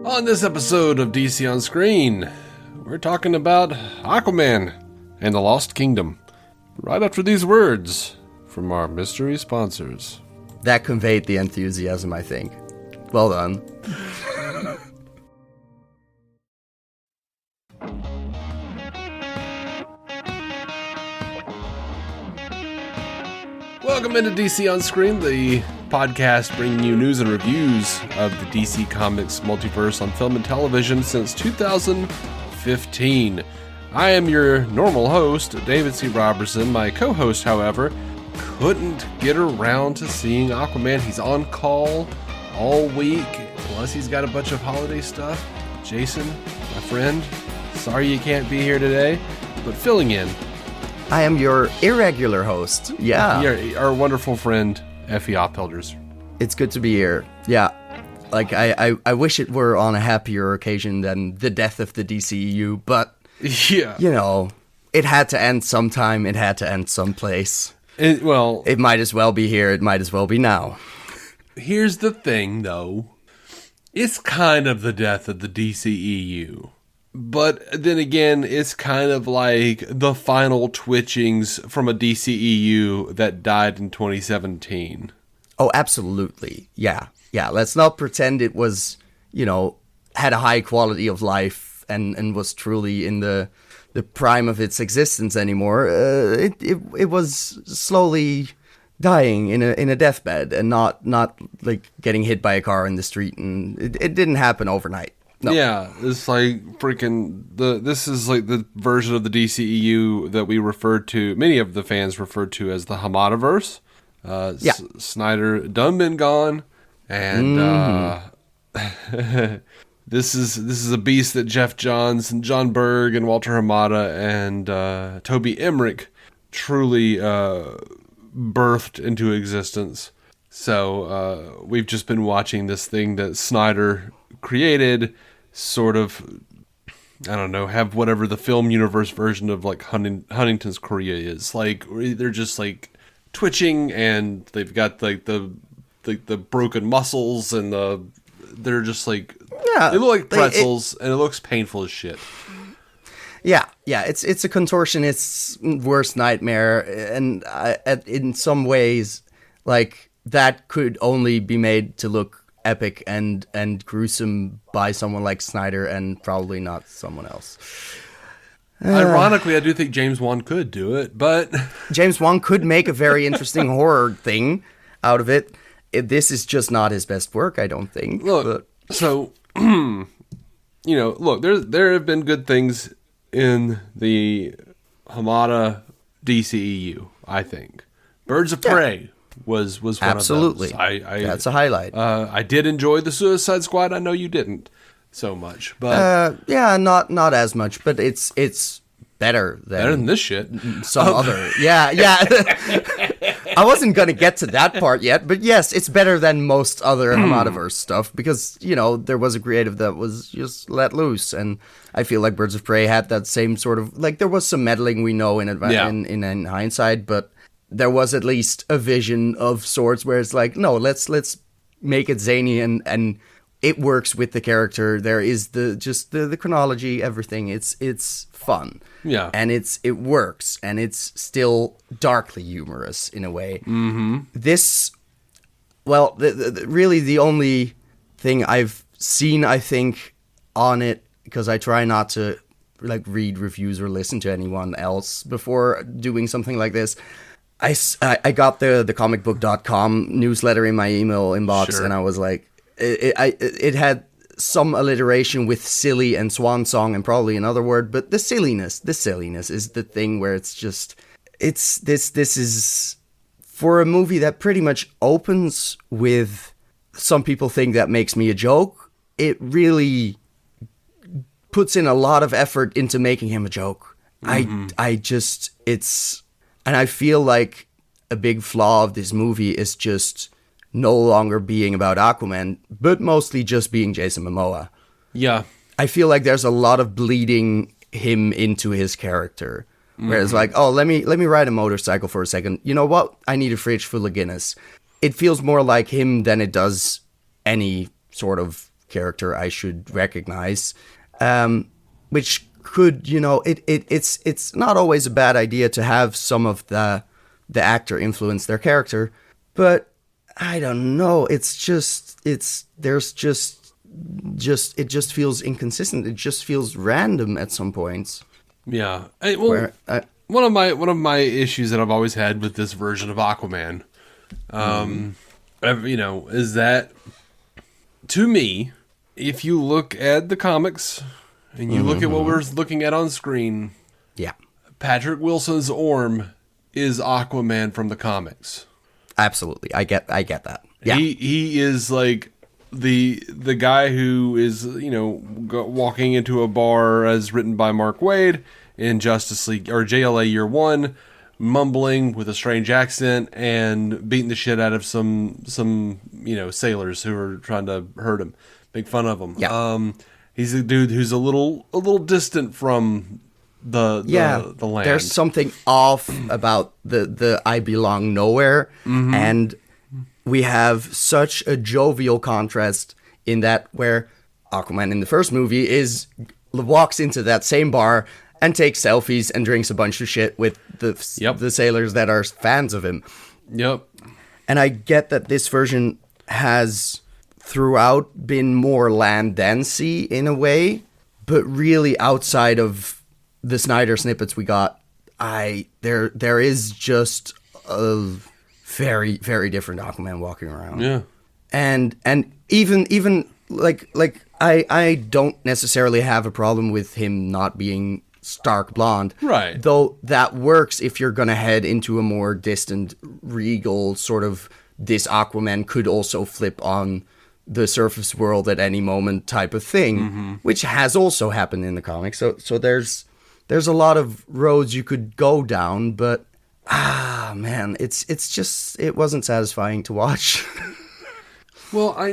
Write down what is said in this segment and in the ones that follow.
On this episode of DC on Screen, we're talking about Aquaman and the Lost Kingdom. Right after these words from our mystery sponsors. That conveyed the enthusiasm, I think. Well done. Welcome into DC on Screen, the podcast bringing you news and reviews of the DC Comics multiverse on film and television since 2015. I am your normal host, David C. Robertson. My co-host, however, couldn't get around to seeing Aquaman. He's on call all week, plus he's got a bunch of holiday stuff. Jason, my friend, sorry you can't be here today, but filling in. I am your irregular host. Yeah. Our wonderful friend, Effie Oppelders. It's good to be here. Yeah. Like, I wish it were on a happier occasion than the death of the DCEU, but, yeah, you know, it had to end sometime. It had to end someplace. It might as well be here. It might as well be now. Here's the thing, though. It's kind of the death of the DCEU. But then again, it's kind of like the final twitchings from a DCEU that died in 2017. Oh, absolutely. Yeah. Yeah. Let's not pretend it was, you know, had a high quality of life and was truly in the prime of its existence anymore. It was slowly dying in a deathbed and not like getting hit by a car in the street. And it didn't happen overnight. No. Yeah, it's like freaking this is like the version of the DCEU that we referred to, many of the fans referred to as the Hamadaverse. Yeah. Snyder done been gone, and this is a beast that Jeff Johns and John Berg and Walter Hamada and Toby Emmerich truly birthed into existence. So we've just been watching this thing that Snyder created, sort of, I don't know, have whatever the film universe version of like Huntington's Korea is. Like, they're just like twitching, and they've got like the broken muscles, and they're just like, yeah, they look like pretzels, and it looks painful as shit. Yeah, it's a contortionist's worst nightmare, and in some ways, like, that could only be made to look epic and gruesome by someone like Snyder, and probably not someone else. Ironically, I do think James Wan could do it, but James Wan could make a very interesting horror thing out of it. This is just not his best work, I don't think. Look, so you know, look, there have been good things in the Hamada DCEU, I think. Birds of Prey was one absolutely of those. That's a highlight. I did enjoy the Suicide Squad. I know you didn't so much, but yeah, not as much, but it's better than this shit. Some other, yeah. I wasn't gonna get to that part yet, but yes, it's better than most other Hamadaverse stuff, because, you know, there was a creative that was just let loose, and I feel like Birds of Prey had that same sort of, like, there was some meddling, we know, in hindsight, but there was at least a vision of sorts where it's like, no, let's make it zany, and it works with the character. There is the chronology, everything. It's fun. Yeah. And it works, and it's still darkly humorous in a way. Mm-hmm. This, well, really the only thing I've seen, I think, on it, because I try not to like read reviews or listen to anyone else before doing something like this. I got the comicbook.com newsletter in my email inbox, sure. And I was like, it had some alliteration with silly and swan song and probably another word, but the silliness is the thing where it's just, this is for a movie that pretty much opens with some people think that makes me a joke. It really puts in a lot of effort into making him a joke. Mm-hmm. And I feel like a big flaw of this movie is just no longer being about Aquaman, but mostly just being Jason Momoa. Yeah. I feel like there's a lot of bleeding him into his character. Where it's like, oh, let me ride a motorcycle for a second. You know what? I need a fridge full of Guinness. It feels more like him than it does any sort of character I should recognize, which could, it's not always a bad idea to have some of the actor influence their character, but I don't know. It just feels inconsistent. It just feels random at some points. Yeah. One of my issues that I've always had with this version of Aquaman, is that, to me, if you look at the comics and you look at what we're looking at on screen, yeah, Patrick Wilson's Orm is Aquaman from the comics. Absolutely, I get that. Yeah, he is like the guy who is walking into a bar as written by Mark Waid in Justice League or JLA Year One, mumbling with a strange accent and beating the shit out of some sailors who are trying to hurt him, make fun of him. Yeah. He's a dude who's a little distant from the land. There's something off about the I belong nowhere, and we have such a jovial contrast in that where Aquaman in the first movie walks into that same bar and takes selfies and drinks a bunch of shit with the sailors that are fans of him. Yep. And I get that this version has throughout been more land than sea in a way, but really outside of the Snyder snippets we got, there is just a very, very different Aquaman walking around. Yeah. And even like I don't necessarily have a problem with him not being stark blonde. Right. Though that works if you're going to head into a more distant, regal sort of this Aquaman could also flip on the surface world at any moment type of thing, which has also happened in the comics. So there's a lot of roads you could go down, but man, it's just, it wasn't satisfying to watch. Well, I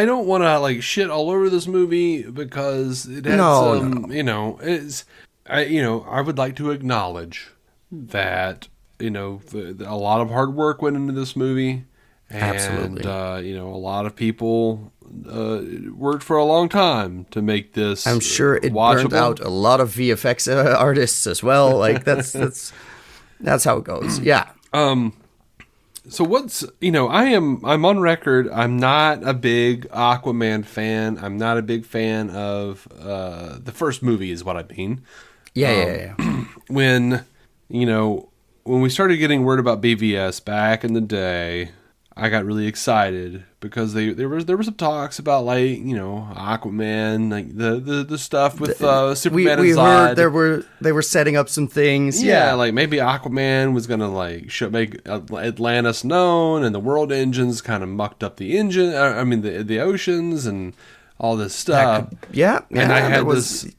don't want to like shit all over this movie because it has I would like to acknowledge that a lot of hard work went into this movie. And, absolutely. A lot of people worked for a long time to make this. I'm sure it watchable. Burned out a lot of VFX artists as well. Like that's how it goes. Yeah. So I'm on record. I'm not a big Aquaman fan. I'm not a big fan of the first movie is what I mean. Yeah. When we started getting word about BVS back in the day, I got really excited because there were some talks about Aquaman, like the stuff with Superman we and Zod. Heard they were setting up some things. Yeah, like maybe Aquaman was gonna make Atlantis known, and the world engines kind of mucked up the engine. The oceans and all this stuff. And I had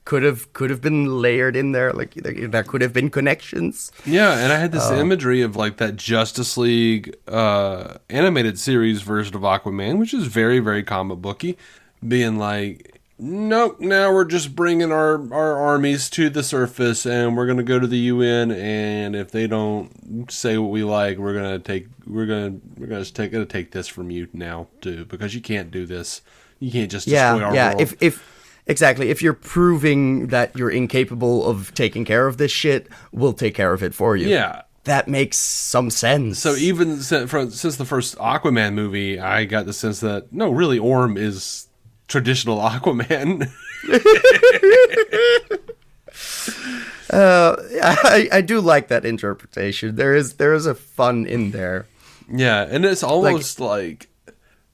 could have been layered in there. Like there could have been connections. Yeah, and I had this imagery of like that Justice League animated series version of Aquaman, which is very, very comic booky, being like, nope, now we're just bringing our armies to the surface, and we're gonna go to the UN, and if they don't say what we like, we're gonna take this from you now too, because you can't do this. You can't just destroy our world. If you're proving that you're incapable of taking care of this shit, we'll take care of it for you. Yeah. That makes some sense. So even since the first Aquaman movie, I got the sense that, no, really, Orm is traditional Aquaman. I do like that interpretation. There is a fun in there. Yeah, and it's almost like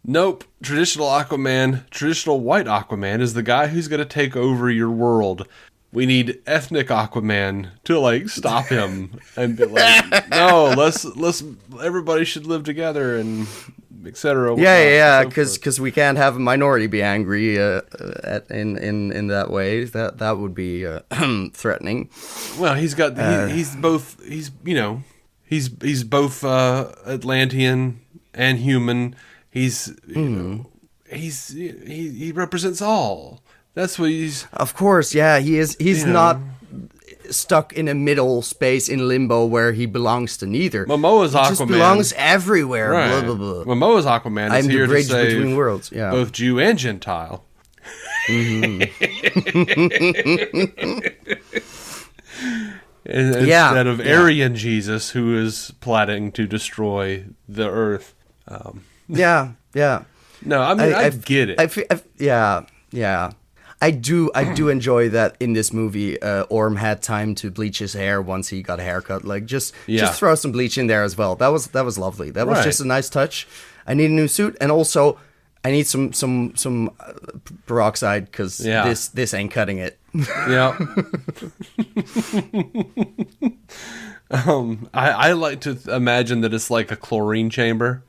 nope, traditional Aquaman, traditional white Aquaman is the guy who's going to take over your world. We need ethnic Aquaman to stop him and be like, no, let's everybody should live together and etc. Yeah, because we can't have a minority be angry in that way. That would be threatening. Well, he's both Atlantean and human. He represents all. That's what he's. Of course, yeah, he is. He's not stuck in a middle space in limbo where he belongs to neither. Momoa's Aquaman. He just belongs everywhere. Right. Blah, blah, blah. Momoa's Aquaman is I'm here the bridge to save between worlds. Yeah. both Jew and Gentile. Instead of Aryan Jesus, who is plotting to destroy the earth. Yeah. No, I mean, I get it. Yeah. I do enjoy that in this movie. Orm had time to bleach his hair once he got a haircut. Like just throw some bleach in there as well. That was lovely. That was just a nice touch. I need a new suit, and also I need some peroxide because this ain't cutting it. Yeah. I like to imagine that it's like a chlorine chamber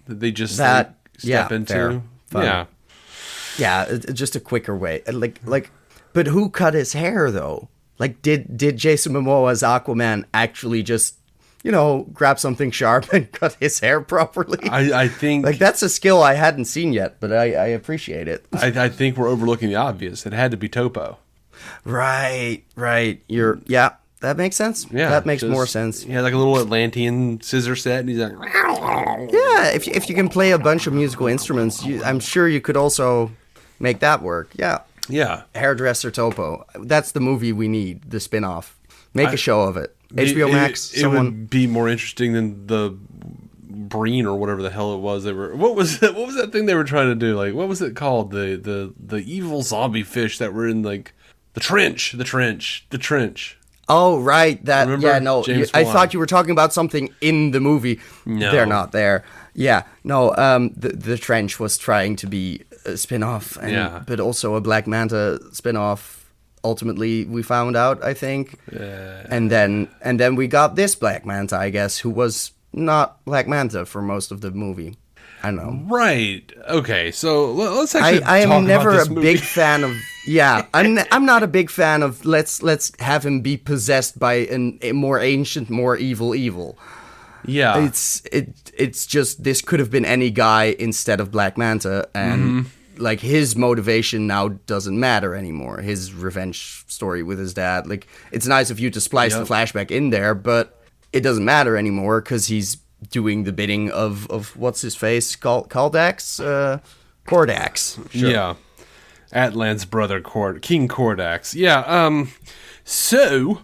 that they just step into. Yeah, just a quicker way. But who cut his hair though? Like, did Jason Momoa's Aquaman actually just, grab something sharp and cut his hair properly? I think like that's a skill I hadn't seen yet, but I appreciate it. I think we're overlooking the obvious. It had to be Topo. Right. That makes sense. Yeah, that makes more sense. Yeah, like a little Atlantean scissor set, and he's like, yeah. If you can play a bunch of musical instruments, I'm sure you could also make that work. Yeah. Yeah. Hairdresser Topo. That's the movie we need. The spin-off. Make a show of it. HBO Max. It would be more interesting than the Breen or whatever the hell it was. What was that thing they were trying to do? Like, what was it called? The evil zombie fish that were in like the trench. Oh, right. That. Remember? Yeah. No. I thought you were talking about something in the movie. No, they're not there. Yeah. No. The trench was trying to be a spin-off, but also a Black Manta spin-off. Ultimately, we found out, I think, and then we got this Black Manta, I guess, who was not Black Manta for most of the movie. I don't know. Right. Okay. So let's actually. I am never a big fan of. Yeah, I'm not a big fan of. Let's have him be possessed by a more ancient, more evil. Yeah. It's just this could have been any guy instead of Black Manta, and like his motivation now doesn't matter anymore. His revenge story with his dad, like it's nice of you to splice the flashback in there, but it doesn't matter anymore because he's doing the bidding of what's his face, Kordax. Sure. Yeah, Atlan's brother, King Kordax. Yeah. So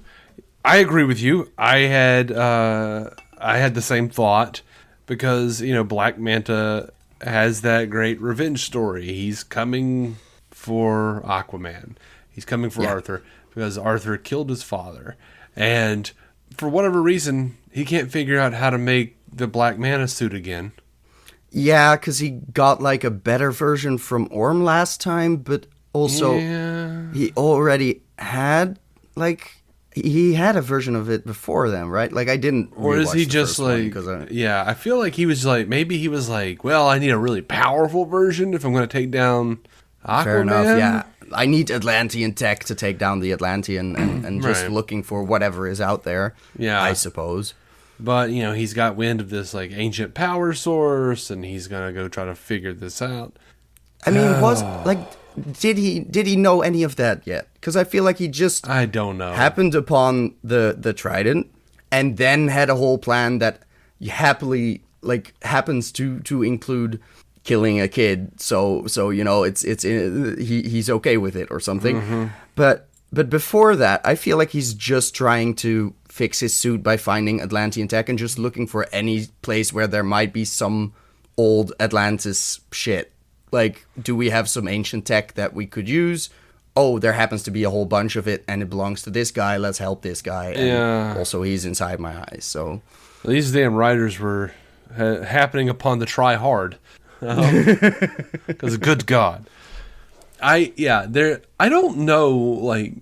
I agree with you. I had the same thought because Black Manta has that great revenge story. He's coming for Aquaman. He's coming for Arthur because Arthur killed his father, and for whatever reason, he can't figure out how to make the Black Manta suit again. Yeah, because he got like a better version from Orm last time, but also he already had he had a version of it before them, right? Like I didn't. Or is he just like? I feel like he was like maybe he was like, well, I need a really powerful version if I'm going to take down Aquaman. Fair enough. Yeah, I need Atlantean tech to take down the Atlantean, and just looking for whatever is out there. Yeah, I suppose. But he's got wind of this like ancient power source, and he's gonna go try to figure this out. I mean, did he know any of that yet? Because I feel like he just I don't know happened upon the trident, and then had a whole plan that happily happens to include killing a kid. So he's okay with it or something. Mm-hmm. But before that, I feel like he's just trying to fix his suit by finding Atlantean tech and just looking for any place where there might be some old Atlantis shit. Like, do we have some ancient tech that we could use? Oh, there happens to be a whole bunch of it, and it belongs to this guy. Let's help this guy. And also, he's inside my eyes. So these damn writers were happening upon the try hard. Because good God, I don't know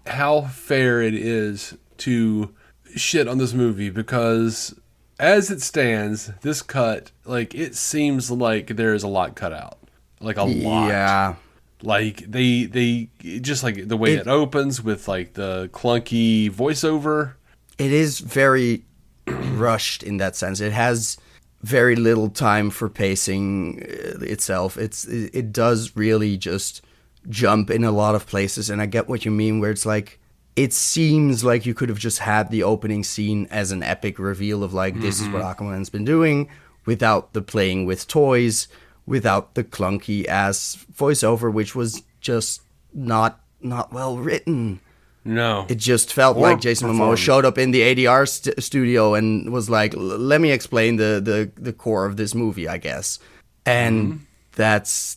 how fair it is to shit on this movie because as it stands, this cut it seems like there is a lot cut out, like a lot. Yeah. Like they just like the way it opens with the clunky voiceover. It is very rushed in that sense. It has very little time for pacing itself. It does really just jump in a lot of places, and I get what you mean where it's like it seems like you could have just had the opening scene as an epic reveal of like, this is what Aquaman's been doing, without the playing with toys, without the clunky ass voiceover, which was just not well written. No. It just felt like Jason Momoa showed up in the ADR studio and was like, let me explain the core of this movie, I guess. And that's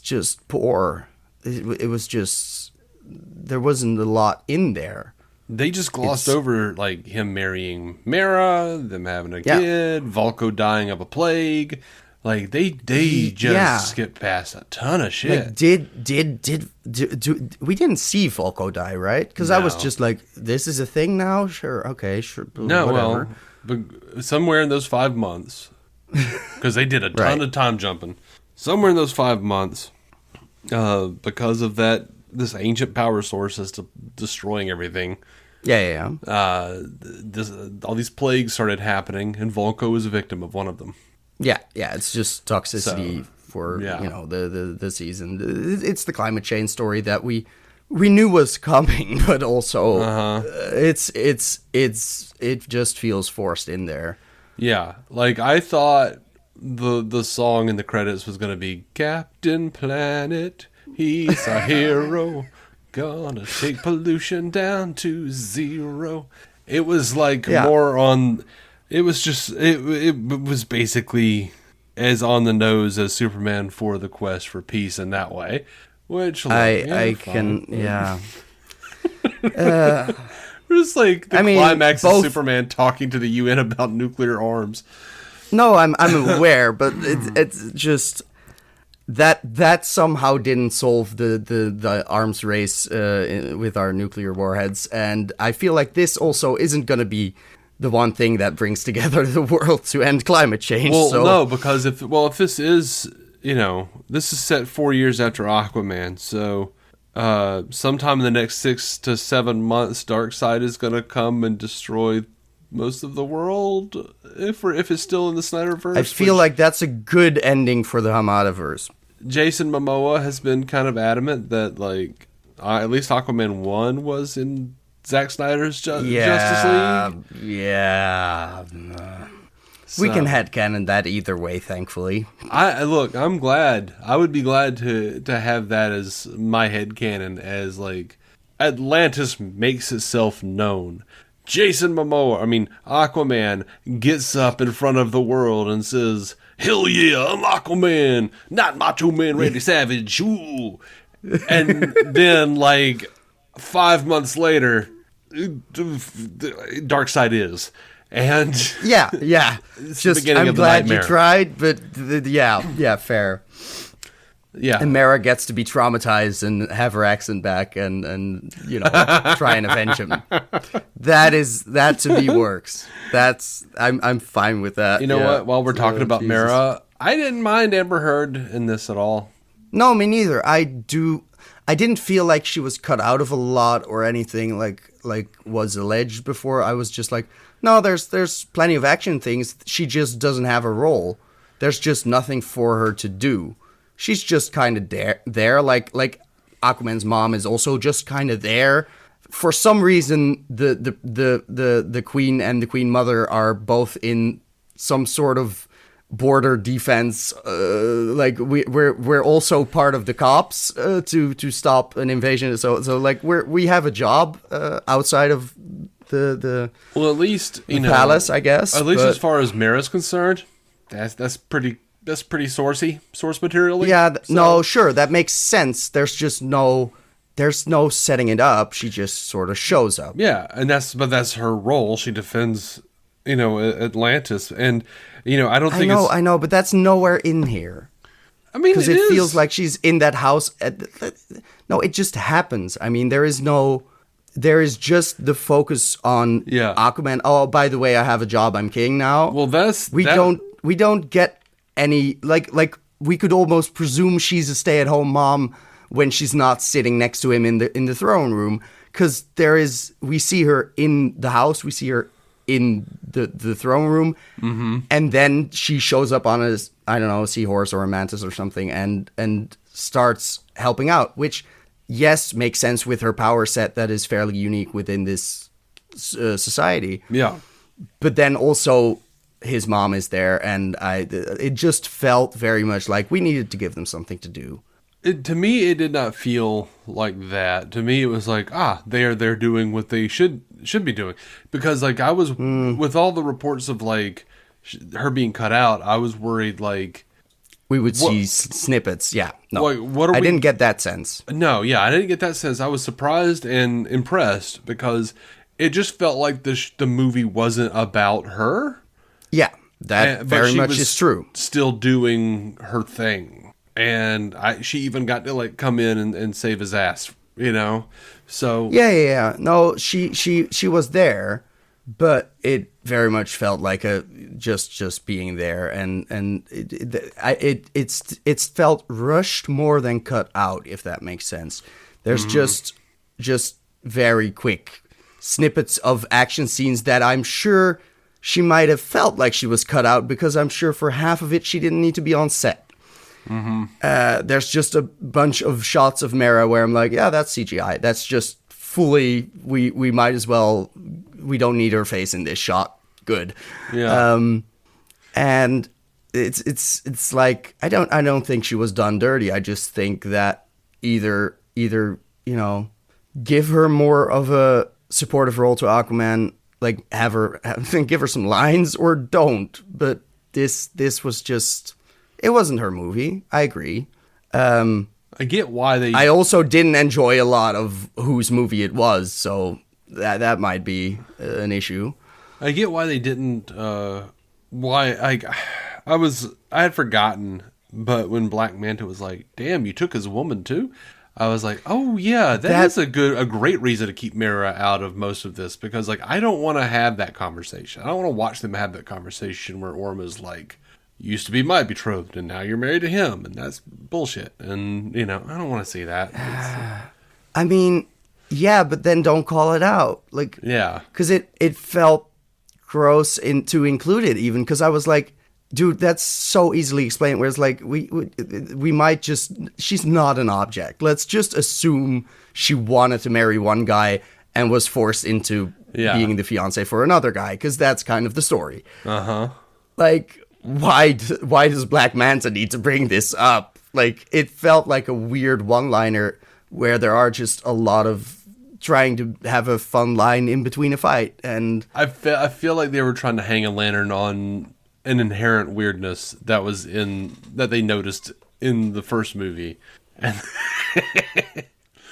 just poor. It was just, there wasn't a lot in there. They just glossed over like him marrying Mara, them having a kid, Vulko dying of a plague. Like they just skipped past a ton of shit. Like, did we didn't see Vulko die, right? Because I was just like, this is a thing now. Sure, okay, sure. No, whatever. well, but somewhere in those 5 months, because they did a ton of time jumping. Somewhere in those 5 months, because of that, this ancient power source is destroying everything. Yeah. All these plagues started happening, and Vulko was a victim of one of them. Yeah. It's just toxicity for the season. It's the climate change story that we knew was coming, but also it just feels forced in there. Yeah, like I thought the song in the credits was gonna be Captain Planet, he's a hero, gonna take pollution down to zero. It was like more on. It was just it was basically as on the nose as Superman for the Quest for Peace in that way, which It's like the climax of Superman talking to the UN about nuclear arms. No, I'm aware, but it's just that somehow didn't solve the arms race with our nuclear warheads, and I feel like this also isn't going to be the one thing that brings together the world to end climate change. Well, no, because if this is, this is set 4 years after Aquaman, so sometime in the next 6 to 7 months, Darkseid is going to come and destroy most of the world, if it's still in the Snyderverse. I feel like that's a good ending for the Hamadaverse. Jason Momoa has been kind of adamant that, like, at least Aquaman 1 was in Zack Snyder's Justice League. Yeah. We can headcanon that either way, thankfully. I'm glad. I would be glad to have that as my headcanon, as, like, Atlantis makes itself known. Jason Momoa, Aquaman, gets up in front of the world and says, "Hell yeah, I'm Aquaman, not Macho Man Randy Savage." Ooh. And then, like, 5 months later, Darkseid is. And yeah. Just, I'm glad you tried, but fair. Yeah. And Mara gets to be traumatized and have her accent back and try and avenge him. That to me works. I'm fine with that. You know what? While we're talking about Jesus. Mara, I didn't mind Amber Heard in this at all. No, me neither. I didn't feel like she was cut out of a lot or anything like was alleged before. I was just like, no, there's plenty of action things. She just doesn't have a role. There's just nothing for her to do. She's just kind of there. Like Aquaman's mom is also just kind of there. For some reason, the queen and the queen mother are both in some sort of border defense. Like we're also part of the cops to stop an invasion. So like we have a job outside of the at least palace, I guess. At least as far as Mara's concerned, that's pretty source material. Yeah, no, sure, that makes sense. There's no setting it up. She just sort of shows up. Yeah, and that's her role. She defends, Atlantis, and I don't think I know, but that's nowhere in here. Because it feels like she's in that house. No, it just happens. There is just the focus on Aquaman. Oh, by the way, I have a job. I'm king now. Well, we don't get any like we could almost presume she's a stay-at-home mom when she's not sitting next to him in the throne room, because we see her in the house, we see her in the throne room, and then she shows up on a seahorse or a mantis or something and starts helping out, which yes, makes sense with her power set that is fairly unique within this society. Yeah. But then also his mom is there, and it just felt very much like we needed to give them something to do. To me, it did not feel like that. To me, it was like, they're doing what they should be doing. Because, like, I was, with all the reports of, like, her being cut out, I was worried, like... We would see snippets, yeah. No, like, I didn't get that sense. No, yeah, I didn't get that sense. I was surprised and impressed because it just felt like the movie wasn't about her. Yeah, that very much is true. Still doing her thing. And she even got to like come in and save his ass, you know? So yeah. No, she was there, but it very much felt like just being there, and it's felt rushed more than cut out, if that makes sense. There's just very quick snippets of action scenes that I'm sure she might have felt like she was cut out, because I'm sure for half of it she didn't need to be on set. There's just a bunch of shots of Mera where I'm like, yeah, that's CGI. That's just fully, we might as well, we don't need her face in this shot. Good. Yeah. And it's like, I don't think she was done dirty. I just think that either, you know, give her more of a supportive role to Aquaman, like give her some lines, or don't. But this was just, it wasn't her movie. I agree. I get why they... I also didn't enjoy a lot of whose movie it was, so that might be an issue. I get why they didn't... I had forgotten, but when Black Manta was like, damn, you took his woman too? I was like, oh yeah, that's a great reason to keep Mera out of most of this, because like I don't want to have that conversation. I don't want to watch them have that conversation where Orma's like, used to be my betrothed, and now you're married to him, and that's bullshit. And, you know, I don't want to see that. I mean, yeah, but then don't call it out. Like, yeah. Because it felt gross to include it, even, because I was like, dude, that's so easily explained, whereas, like, we might just... She's not an object. Let's just assume she wanted to marry one guy and was forced into being the fiancé for another guy, because that's kind of the story. Uh-huh. Like... Why does Black Manta need to bring this up? Like, it felt like a weird one-liner where there are just a lot of trying to have a fun line in between a fight, and I feel like they were trying to hang a lantern on an inherent weirdness that they noticed in the first movie. And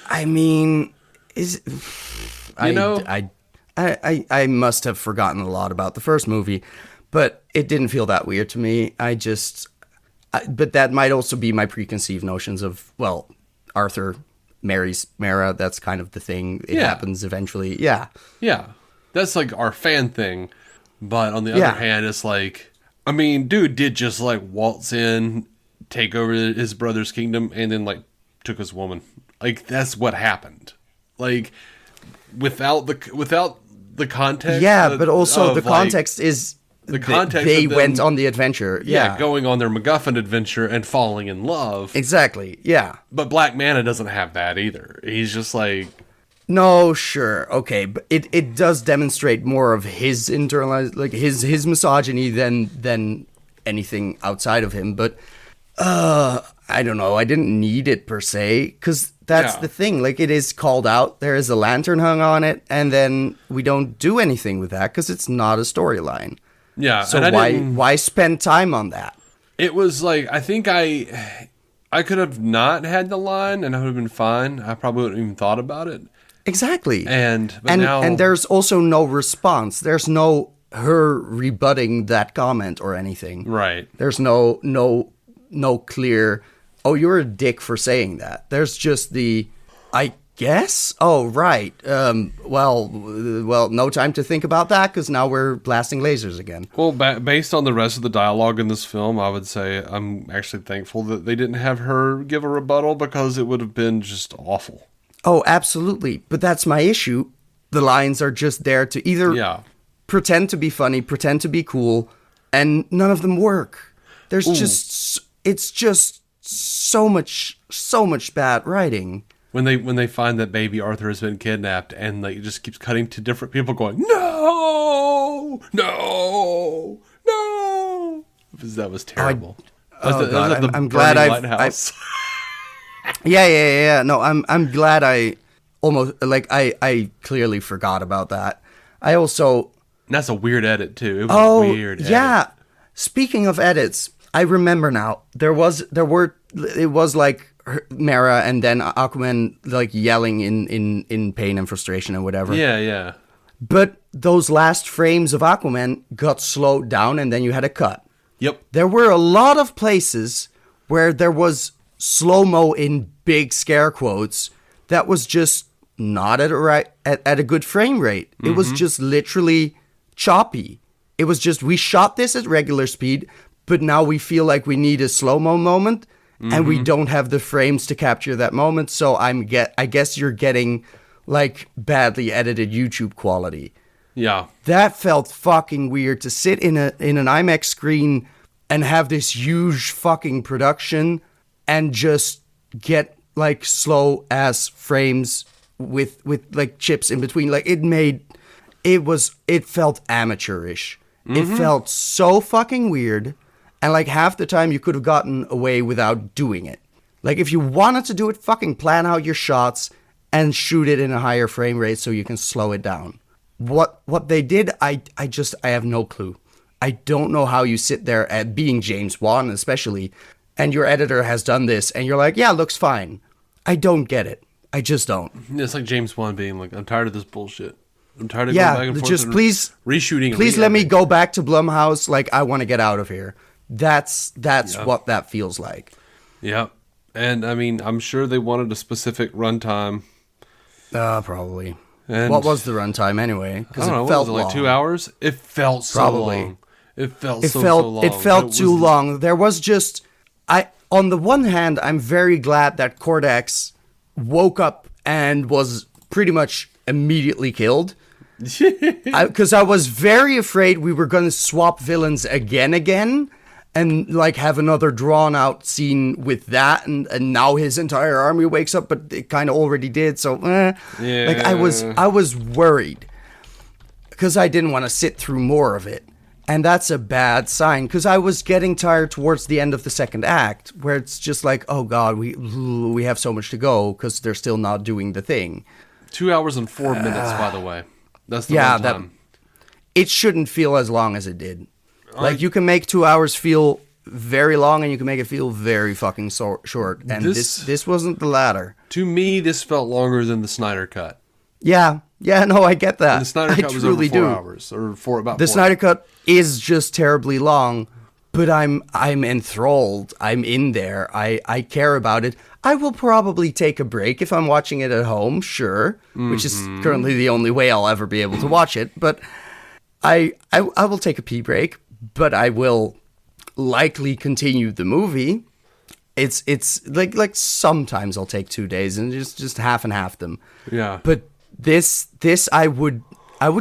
I mean, I must have forgotten a lot about the first movie. But it didn't feel that weird to me. But that might also be my preconceived notions of, well, Arthur marries Mera. That's kind of the thing. It happens eventually. Yeah. Yeah. That's like our fan thing. But on the other hand, it's like, I mean, dude did just like waltz in, take over his brother's kingdom, and then like took his woman. Like, that's what happened. Like, without the context. Yeah, but also the context is... The context they went on the adventure. Yeah, going on their MacGuffin adventure and falling in love. Exactly, yeah. But Black Manta doesn't have that either. He's just like... No, sure, okay. But it does demonstrate more of his internalized... Like, his misogyny than anything outside of him. But, I don't know. I didn't need it, per se. Because that's the thing. Like, it is called out. There is a lantern hung on it. And then we don't do anything with that because it's not a storyline. Yeah. So why spend time on that? It was like, I think I could have not had the line and I would have been fine. I probably wouldn't have even thought about it. Exactly. And there's also no response. There's no her rebutting that comment or anything. Right. There's no clear, oh, you're a dick for saying that. There's just the, I guess? Oh, right. Well, no time to think about that because now we're blasting lasers again. Well, based on the rest of the dialogue in this film, I would say I'm actually thankful that they didn't have her give a rebuttal because it would have been just awful. Oh, absolutely. But that's my issue. The lines are just there to either pretend to be funny, pretend to be cool, and none of them work. It's just so much bad writing. when they find that baby Arthur has been kidnapped, and like it just keeps cutting to different people going, no, no, no. That was terrible. I'm glad lighthouse. Yeah. No, I'm glad I almost I clearly forgot about that. I also. That's a weird edit too. It was a weird edit. Yeah. Speaking of edits, I remember now. It was like Mera and then Aquaman like yelling in pain and frustration and whatever. Yeah. But those last frames of Aquaman got slowed down and then you had a cut. Yep. There were a lot of places where there was slow-mo in big scare quotes that was just not at a good frame rate. It was just literally choppy. It was just, we shot this at regular speed, but now we feel like we need a slow-mo moment, and we don't have the frames to capture that moment, so I guess you're getting, like, badly edited YouTube quality. Yeah. That felt fucking weird, to sit in an IMAX screen and have this huge fucking production and just get, like, slow-ass frames with like, chips in between. Like, it felt amateurish. It felt so fucking weird, and like half the time you could have gotten away without doing it. Like if you wanted to do it, fucking plan out your shots and shoot it in a higher frame rate so you can slow it down. What they did, I have no clue. I don't know how you sit there at being James Wan especially, and your editor has done this and you're like, yeah, looks fine. I don't get it. I just don't. It's like James Wan being like, I'm tired of this bullshit. I'm tired of going back and forth. Just please reshooting. Please let me go back to Blumhouse. Like I want to get out of here. That's what that feels like. Yeah, and I mean, I'm sure they wanted a specific runtime. Probably. And what was the runtime anyway? Because it felt like 2 hours. It felt so long. It felt so long. It felt too long. There was just on the one hand, I'm very glad that Cordax woke up and was pretty much immediately killed. Because I was very afraid we were going to swap villains again and like have another drawn out scene with that, and now his entire army wakes up, but it kind of already did. So yeah. Like I was worried because I didn't want to sit through more of it, and that's a bad sign because I was getting tired towards the end of the second act where it's just like, oh god, we have so much to go because they're still not doing the thing. 2 hours and 4 minutes, by the way. That's the runtime. It shouldn't feel as long as it did. Like, you can make 2 hours feel very long, and you can make it feel very fucking short. And this wasn't the latter. To me, this felt longer than the Snyder Cut. Yeah, no, I get that. And the Snyder Cut was over 4 hours, or about 4 Snyder Cut is just terribly long, but I'm enthralled. I'm in there. I care about it. I will probably take a break if I'm watching it at home, sure, which is currently the only way I'll ever be able to watch it. But I will take a pee break, but I will likely continue the movie. It's like sometimes I'll take 2 days and just half and half them. Yeah. But this I would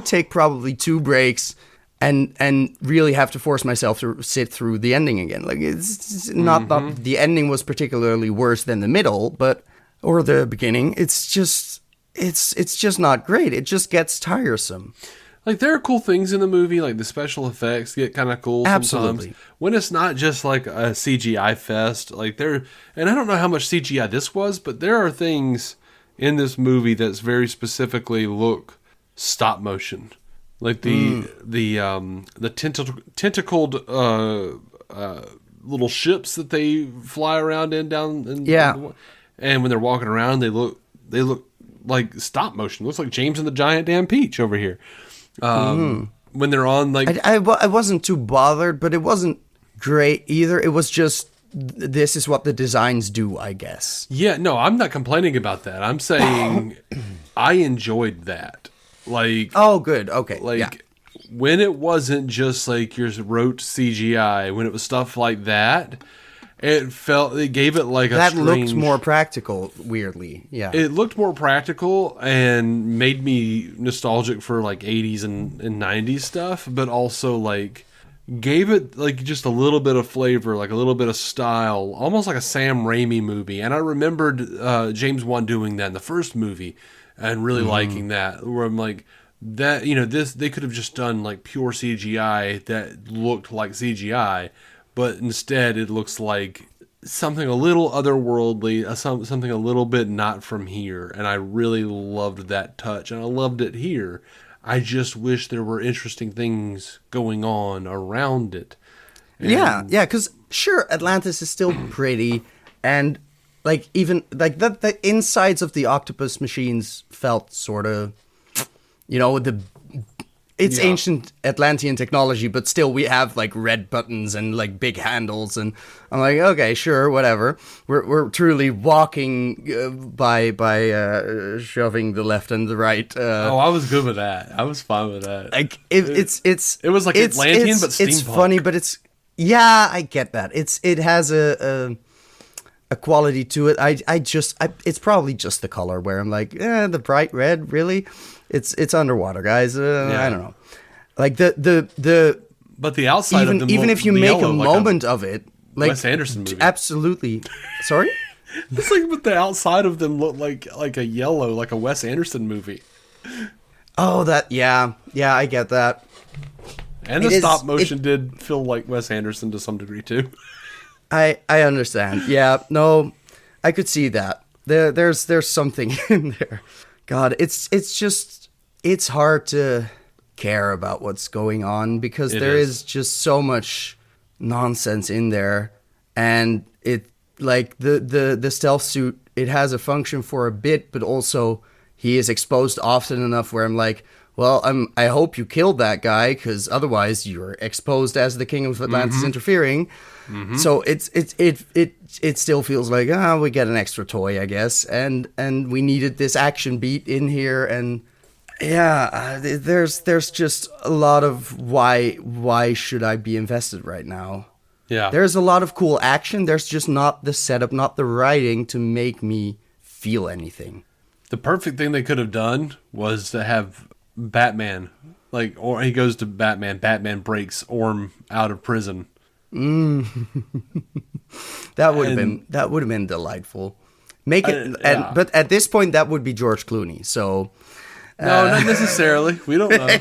take probably 2 breaks and really have to force myself to sit through the ending again. Like it's not that the ending was particularly worse than the middle, or the beginning. It's just not great. It just gets tiresome. Like there are cool things in the movie, like the special effects get kind of cool Absolutely. sometimes. When it's not just like a CGI fest, like and I don't know how much CGI this was, but there are things in this movie that's very specifically look stop motion. Like the tentacled little ships that they fly around in down. And when they're walking around, they look like stop motion. It looks like James and the Giant Damn Peach over here. When they're on like I wasn't too bothered, but it wasn't great either. It was just this is what the designs do, I guess. Yeah, no, I'm not complaining about that. I'm saying I enjoyed that. Like, oh, good. Okay. Like when it wasn't just like your rote CGI, when it was stuff like that, it gave it like that looked more practical. Weirdly, yeah, it looked more practical and made me nostalgic for like 80s and 90s stuff, but also like gave it like just a little bit of flavor, like a little bit of style, almost like a Sam Raimi movie. And I remembered James Wan doing that in the first movie and really liking that, where I'm like, that, this, they could have just done like pure CGI that looked like CGI, but instead it looks like something a little otherworldly, something a little bit not from here. And I really loved that touch, and I loved it here. I just wish there were interesting things going on around it. And yeah, because sure, Atlantis is still pretty, and like even like the insides of the octopus machines felt sort of, it's ancient Atlantean technology, but still we have like red buttons and like big handles, and I'm like, okay, sure, whatever. We're truly walking by shoving the left and the right. I was good with that. I was fine with that. Like it was like Atlantean, but steampunk. It's funny, but I get that. It has a quality to it. It's probably just the color where I'm like, the bright red, really. It's underwater, guys. I don't know. Like but the outside of them, even if you make a moment of it, like Wes Anderson movie, absolutely. Sorry, it's like, but the outside of them look like a yellow, like a Wes Anderson movie. Oh, I get that. And the stop motion did feel like Wes Anderson to some degree too. I understand. Yeah, no, I could see that. There's something in there. God, it's hard to care about what's going on because there is just so much nonsense in there, and it like the stealth suit, it has a function for a bit, but also he is exposed often enough where I'm like, well, I hope you killed that guy, because otherwise you're exposed as the King of Atlantis interfering. Mm-hmm. So it still feels like we get an extra toy, I guess, and we needed this action beat in here, and there's just a lot of why should I be invested right now? Yeah, there's a lot of cool action. There's just not the setup, not the writing to make me feel anything. The perfect thing they could have done was to have Batman, or he goes to Batman. Batman breaks Orm out of prison. That would have been delightful. Make it, but at this point, that would be George Clooney. So no, not necessarily. We don't know.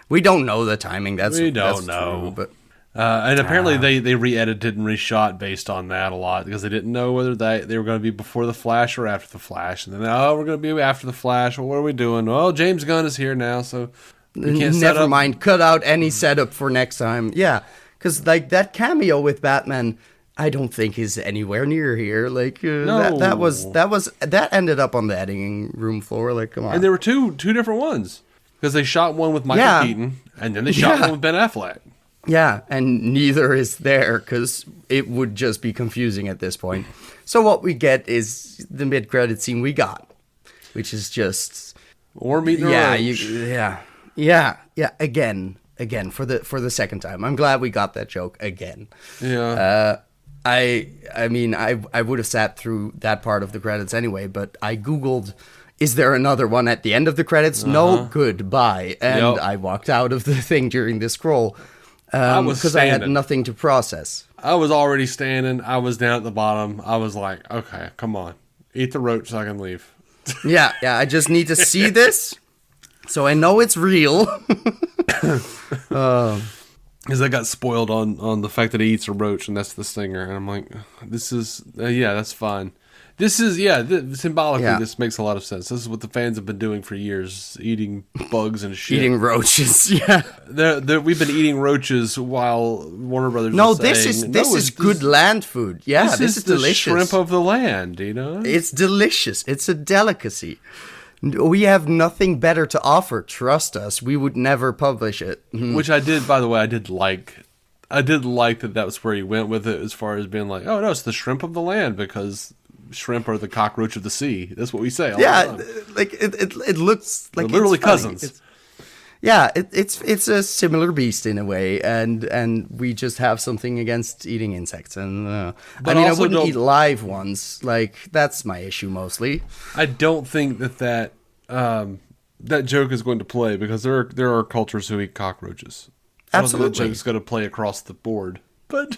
We don't know the timing. That's know. True, but and apparently they re-edited and reshot based on that a lot, because they didn't know whether they were going to be before the Flash or after the Flash, and then we're going to be after the Flash. Well, what are we doing? Well, James Gunn is here now, so we can't set up. Never mind. Cut out any setup for next time. Yeah, because like that cameo with Batman, I don't think is anywhere near here. Like no. that ended up on the editing room floor. Like, come on. And there were two different ones, because they shot one with Michael Keaton, and then they shot one with Ben Affleck. Yeah, and neither is there, because it would just be confusing at this point. So what we get is the mid-credit scene we got, which is just or meeting the again for the second time. I'm glad we got that joke again. Yeah. I mean I would have sat through that part of the credits anyway, but I Googled, is there another one at the end of the credits? No, goodbye. And I walked out of the thing during the scroll. Because I had nothing to process. I was already standing. I was down at the bottom. I was like, okay, come on. Eat the roach so I can leave. Yeah, I just need to see this so I know it's real. Because I got spoiled on the fact that he eats a roach, and that's the stinger. And I'm like, this is, that's fine. This is, symbolically, this makes a lot of sense. This is what the fans have been doing for years, eating bugs and shit. Eating roaches, yeah. We've been eating roaches while Warner Brothers this is good land food. Yeah, this is delicious. Shrimp of the land, It's delicious. It's a delicacy. We have nothing better to offer. Trust us. We would never publish it. Which I did, by the way, I did like that was where he went with it, as far as being like, oh, no, it's the shrimp of the land, because shrimp are the cockroach of the sea. That's what we say all the time. Like it looks like they're literally cousins. It's a similar beast in a way, and we just have something against eating insects. And I wouldn't eat live ones. Like, that's my issue mostly. I don't think that joke is going to play, because there are cultures who eat cockroaches. I don't think that Absolutely. joke's going to play across the board. But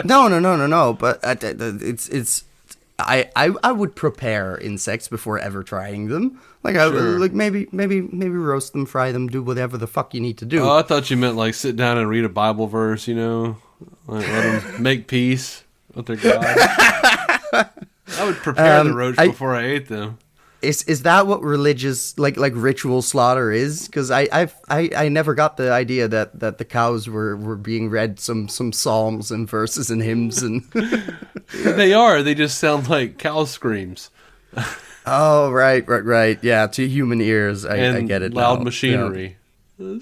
No. But it's. I would prepare insects before ever trying them. Like Sure. like maybe roast them, fry them, do whatever the fuck you need to do. Oh, I thought you meant like sit down and read a Bible verse, like let them make peace with their God. I would prepare the roach before I ate them. Is that what religious like ritual slaughter is? Because I never got the idea that the cows were being read some psalms and verses and hymns and. They are. They just sound like cow screams. Oh right. Yeah, to human ears, I get it. Loud now. machinery. Yeah.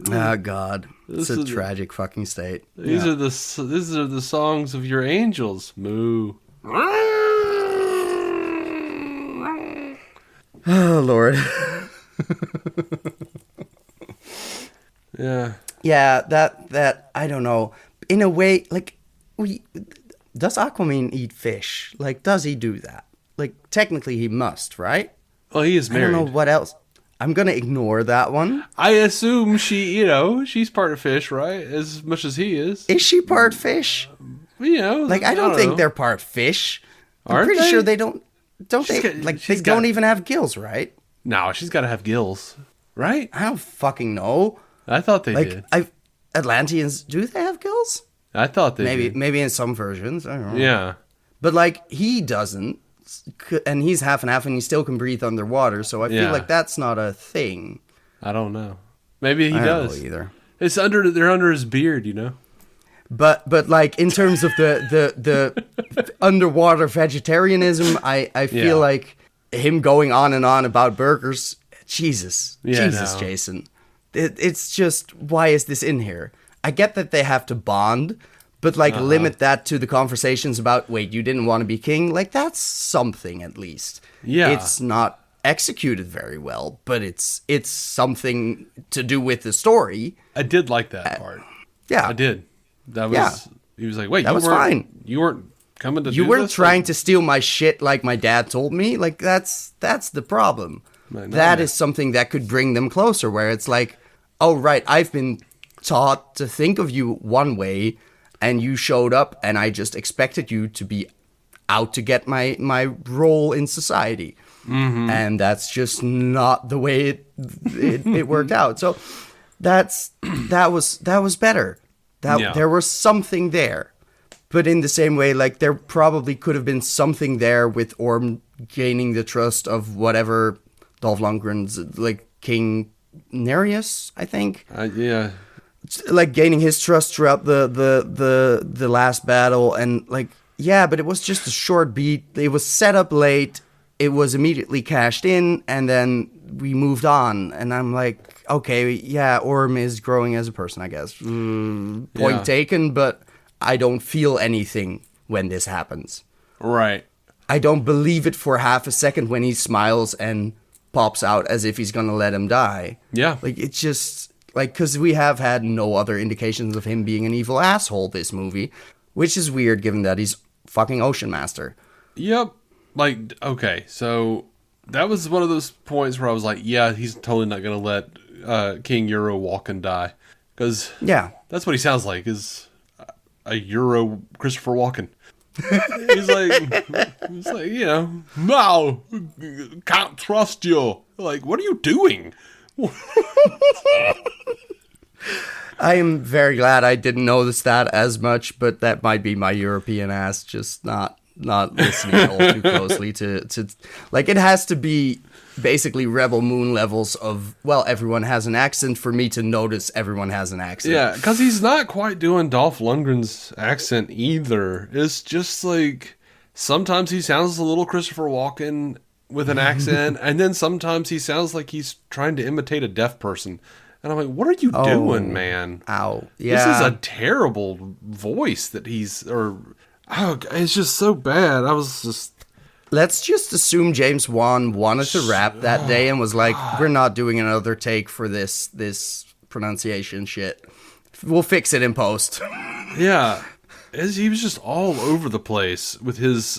Oh God, it's a is- tragic fucking state. These Yeah. are the songs of your angels. Moo. Oh Lord. Yeah. Yeah, that I don't know. In a way, like does Aquaman eat fish? Like, does he do that? Like, technically, he must, right? Well, he is I married. don't know what else. I'm gonna ignore that one. I assume she's part of fish, right? As much as he is. Is she part fish? Like, I don't think know. they're part fish. I'm Aren't pretty they? sure they don't. Don't She's they? got- Like, she's they don't got- even have gills, right? No, she's got to have gills, right? I don't fucking know. I thought they Like, did. Atlanteans, do they have gills? I thought they Maybe, did. maybe in some versions. I don't know. Yeah. But like he doesn't, and he's half and half, and he still can breathe underwater. So I Yeah. feel like that's not a thing. I don't know. Maybe he I don't does. know either. They're under his beard, But like in terms of the underwater vegetarianism, I feel Yeah. like him going on and on about burgers. Jesus, Yeah, Jesus, no. Jason. It's just, why is this in here? I get that they have to bond, but like limit that to the conversations about, wait, you didn't want to be king? Like, that's something at least. Yeah. It's not executed very well, but it's something to do with the story. I did like that part. Yeah. I did. That was. Yeah. He was like, "Wait, That you was weren't, fine. You weren't coming to. You do weren't this? trying to steal my shit like my dad told me. Like, that's the problem. No, That no. is something that could bring them closer, where it's like, oh right, I've been taught to think of you one way, and you showed up, and I just expected you to be out to get my role in society, and that's just not the way it worked out. So that was better. Yeah. There was something there. But in the same way, like, there probably could have been something there with Orm gaining the trust of whatever Dolph Lundgren's, like, King Nereus, I think. Yeah. Like, gaining his trust throughout the last battle. And, like, yeah, but it was just a short beat. It was set up late. It was immediately cashed in. And then we moved on. And I'm like, okay, yeah, Orm is growing as a person, I guess. Point Yeah. taken, but I don't feel anything when this happens. Right. I don't believe it for half a second when he smiles and pops out as if he's gonna let him die. Yeah. Like, it's just, like, because we have had no other indications of him being an evil asshole this movie, which is weird given that he's fucking Ocean Master. Yep. Like, okay, so that was one of those points where I was like, yeah, he's totally not going to let King Euro walk and die. Because Yeah. that's what he sounds like, is a Euro Christopher Walken. he's like, no, can't trust you. Like, what are you doing? I am very glad I didn't notice that as much, but that might be my European ass just not listening all too closely to like, it has to be basically Rebel Moon levels of, well, everyone has an accent for me to notice everyone has an accent. Yeah, because he's not quite doing Dolph Lundgren's accent either. It's just like, sometimes he sounds a little Christopher Walken with an accent, and then sometimes he sounds like he's trying to imitate a deaf person. And I'm like, what are you doing, man? Ow. This is Yeah. a terrible voice that it's just so bad. I was just... Let's just assume James Wan wanted to rap that day and was like, we're not doing another take for this pronunciation shit. We'll fix it in post. Yeah, he was just all over the place with his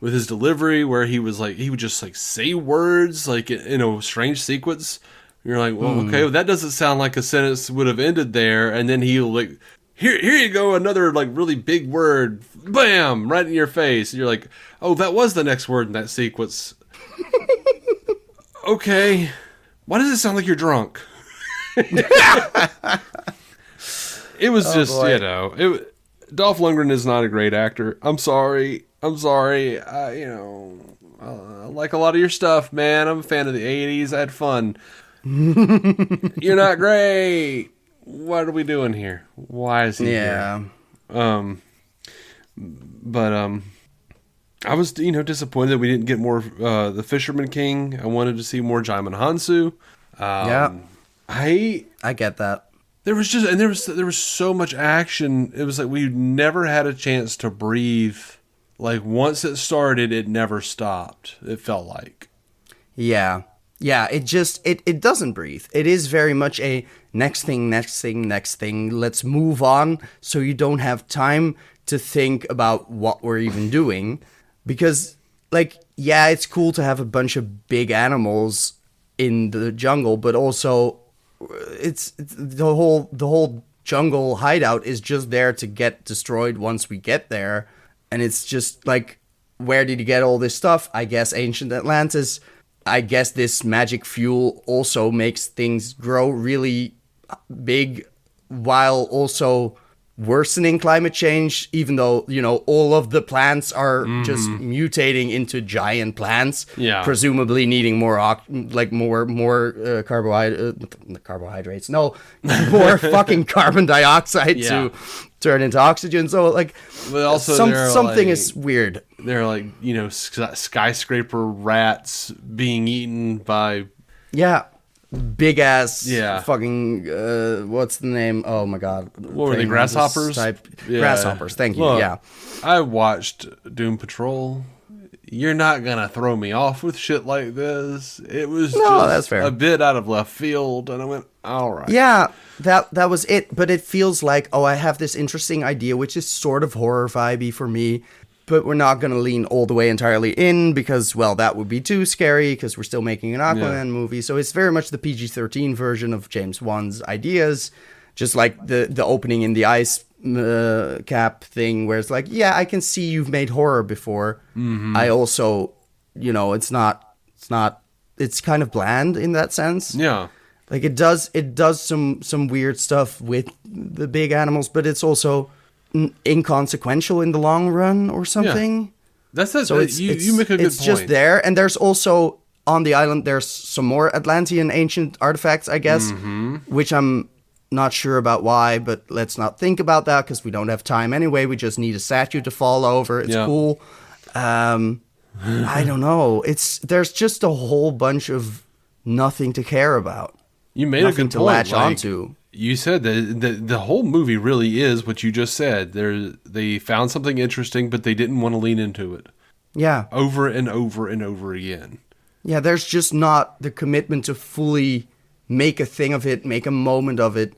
delivery, where he would just like say words like in a strange sequence. You're like, well, okay, well, that doesn't sound like a sentence would have ended there. And then he'll like, here you go, another like really big word, bam, right in your face. And you're like, oh, that was the next word in that sequence. Okay, why does it sound like you're drunk? It was boy. Dolph Lundgren is not a great actor. I'm sorry. I like a lot of your stuff, man. I'm a fan of the 80s. I had fun. You're not great. What are we doing here? Why is he here? But I was, disappointed that we didn't get more the Fisherman King. I wanted to see more Jaimin Hansu. I get that. There was so much action. It was like we never had a chance to breathe. Like once it started, it never stopped. It felt like. Yeah. It doesn't breathe. It is very much a next thing. Let's move on, so you don't have time to think about what we're even doing. Because, it's cool to have a bunch of big animals in the jungle, but also it's the whole jungle hideout is just there to get destroyed once we get there. And it's just like, where did you get all this stuff? I guess ancient Atlantis. I guess this magic fuel also makes things grow really big while also worsening climate change, even though, all of the plants are just mutating into giant plants, presumably needing more carbohydrates. No, more fucking carbon dioxide to turn into oxygen. So but also something is weird. They're like, skyscraper rats being eaten by big ass fucking what's the name? Oh my god. What were they, grasshoppers? Grasshoppers, thank you. Look, I watched Doom Patrol. You're not gonna throw me off with shit like this. It was that's fair. A bit out of left field, and I went, all right. Yeah, that was it. But it feels like, I have this interesting idea, which is sort of horror vibey for me, but we're not going to lean all the way entirely in because, that would be too scary because we're still making an Aquaman movie. So it's very much the PG-13 version of James Wan's ideas, just like the opening in the ice cap thing where it's like, I can see you've made horror before. I also, it's kind of bland in that sense. Yeah. Like it does some weird stuff with the big animals, but it's also inconsequential in the long run or something. Yeah. That's it. So you make a good point. It's just there, and there's also on the island there's some more Atlantean ancient artifacts, I guess, which I'm not sure about why, but let's not think about that because we don't have time anyway. We just need a statue to fall over. It's cool. I don't know. There's just a whole bunch of nothing to care about. You made nothing a good to point. Latch onto. You said that the whole movie really is what you just said. They found something interesting, but they didn't want to lean into it. Yeah. Over and over and over again. Yeah, there's just not the commitment to fully make a thing of it, make a moment of it,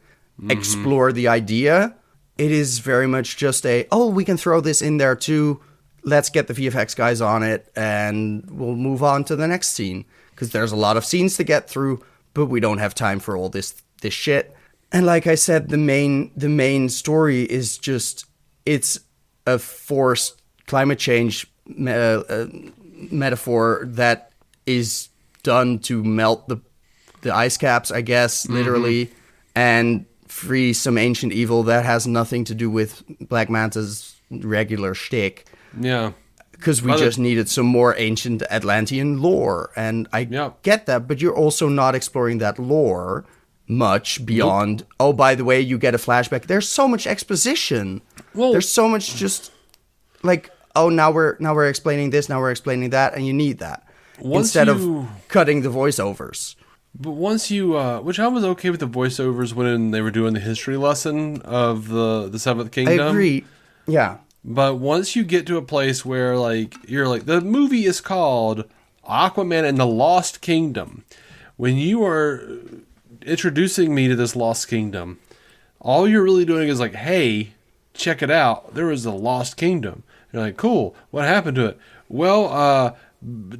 explore the idea. It is very much just we can throw this in there too. Let's get the VFX guys on it, and we'll move on to the next scene. Because there's a lot of scenes to get through, but we don't have time for all this shit. And like I said, the main story is just, it's a forced climate change metaphor that is done to melt the ice caps, I guess, literally, and free some ancient evil that has nothing to do with Black Manta's regular shtick. Yeah. Because we just needed some more ancient Atlantean lore. And I get that, but you're also not exploring that lore much beyond, by the way, you get a flashback. There's so much exposition. Well, there's so much just like, now we're explaining this, now we're explaining that, and you need that. Instead of cutting the voiceovers. But once you, which I was okay with the voiceovers when they were doing the history lesson of the Seventh Kingdom. I agree. Yeah. But once you get to a place where you're like, the movie is called Aquaman and the Lost Kingdom. When you are introducing me to this Lost Kingdom, all you're really doing is like, hey, check it out. There was a Lost Kingdom. You're like, cool. What happened to it? Well,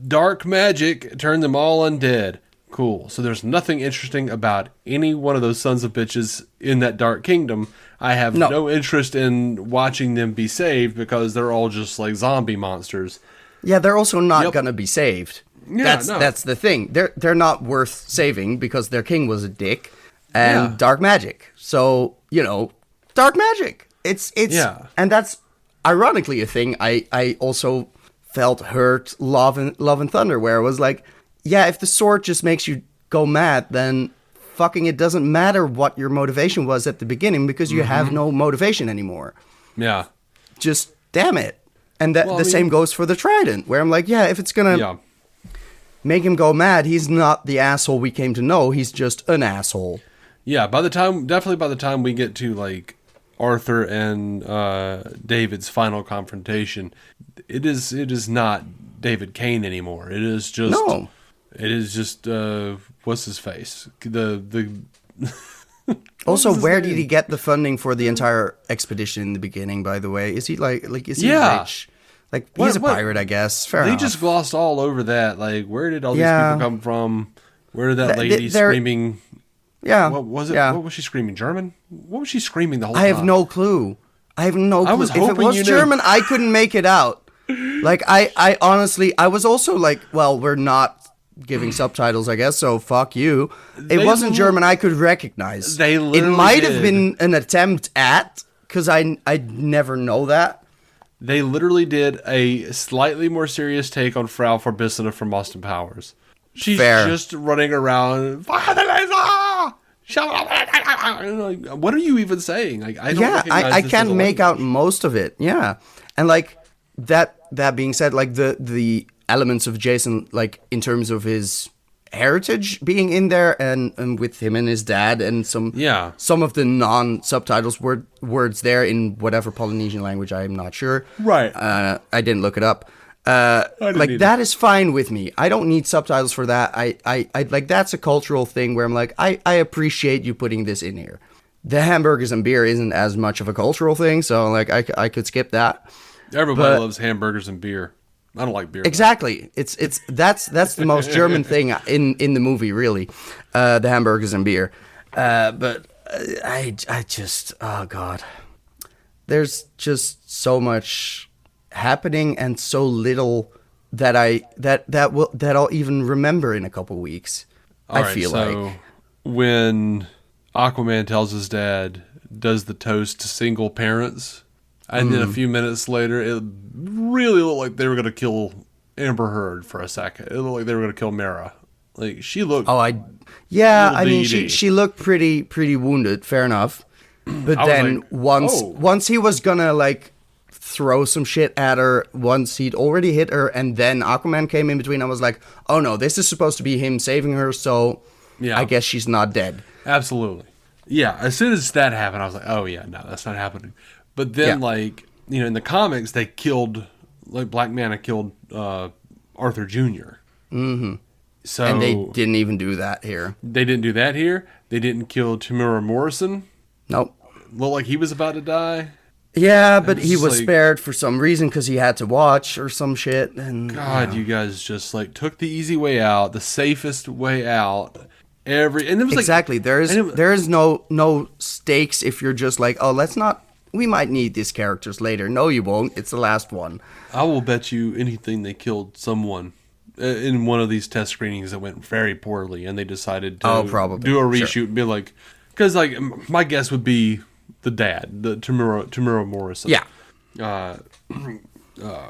dark magic turned them all undead. Cool. So there's nothing interesting about any one of those sons of bitches in that Dark Kingdom. I have no interest in watching them be saved they're all just like zombie monsters. Yeah, they're also not gonna be saved. Yeah, that's the thing. They're not worth saving because their king was a dick and dark magic. So, dark magic. It's and that's ironically a thing I also felt hurt Love and Thunder, where it was like, yeah, if the sword just makes you go mad, then fucking it doesn't matter what your motivation was at the beginning because you have no motivation anymore. Yeah. Just damn it. And the same goes for the Trident, where I'm like, yeah, if it's gonna make him go mad, he's not the asshole we came to know. He's just an asshole. Yeah, by the time we get to like Arthur and David's final confrontation, it is not David Kane anymore. It is just what's his face? The Also, where did he get the funding for the entire expedition in the beginning, by the way? Is he is he rich? Like, he's a pirate, I guess. Fair enough. They just glossed all over that. Like, where did all these people come from? Where did that lady screaming? Yeah. What was it? Yeah. What was she screaming? German? What was she screaming the whole time? I have no clue. If it was German, I couldn't make it out. Like, I honestly, I was also like, well, we're not giving subtitles, I guess, so fuck you. It wasn't German I could recognize. It might have been an attempt at, because I never know that. They literally did a slightly more serious take on Frau Verbissina from Austin Powers. She's just running around. What are you even saying? Like, I don't recognize I can't make out most of it. Yeah, and like that being said, like the elements of Jason, like in terms of his heritage being in there, and with him and his dad, and some of the non-subtitles words there in whatever Polynesian language, I'm not sure. Right. I didn't look it up. That is fine with me. I don't need subtitles for that. I like, that's a cultural thing where I'm like, I appreciate you putting this in here. The hamburgers and beer isn't as much of a cultural thing, so like I could skip that. Everybody loves hamburgers and beer. I don't like beer. Exactly. That's the most German thing in the movie, really. The hamburgers and beer. But I just, oh God, there's just so much happening and so little that I'll even remember in a couple weeks. I feel like when Aquaman tells his dad, does the toast to single parents, and then a few minutes later, it really looked like they were going to kill Amber Heard for a second. It looked like they were going to kill Mara. Like, she looked. I mean, she looked pretty wounded. Fair enough. But then like, once he was gonna like throw some shit at her, once he'd already hit her, and then Aquaman came in between, I was like, oh no, this is supposed to be him saving her, so I guess she's not dead. Absolutely. Yeah, as soon as that happened, I was like, oh yeah, no, that's not happening. But then, like, in the comics, they killed, like, Black Manta killed Arthur Jr. Mm-hmm. So, and they didn't even do that here. They didn't do that here. They didn't kill Tamura Morrison. Nope. Looked like he was about to die. Yeah, but he was spared for some reason because he had to watch or some shit. And God, you guys just like took the easy way out, the safest way out. And it was exactly. There is no stakes if you're just like, oh, let's not. We might need these characters later. No, you won't. It's the last one. I will bet you anything they killed someone in one of these test screenings that went very poorly, and they decided to do a reshoot and be like, because like my guess would be the dad, the Tamura Morrison. Yeah.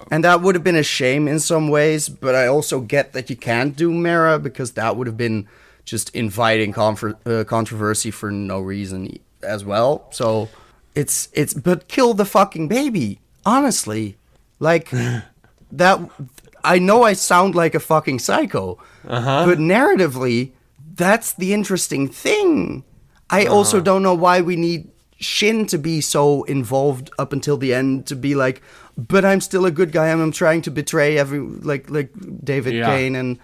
And that would have been a shame in some ways, but I also get that you can't do Mara because that would have been just inviting controversy for no reason as well. So but kill the fucking baby. Honestly, like that. I know I sound like a fucking psycho, but narratively, that's the interesting thing. I also don't know why we need Shin to be so involved up until the end to be like, but I'm still a good guy and I'm trying to betray like David Kane, and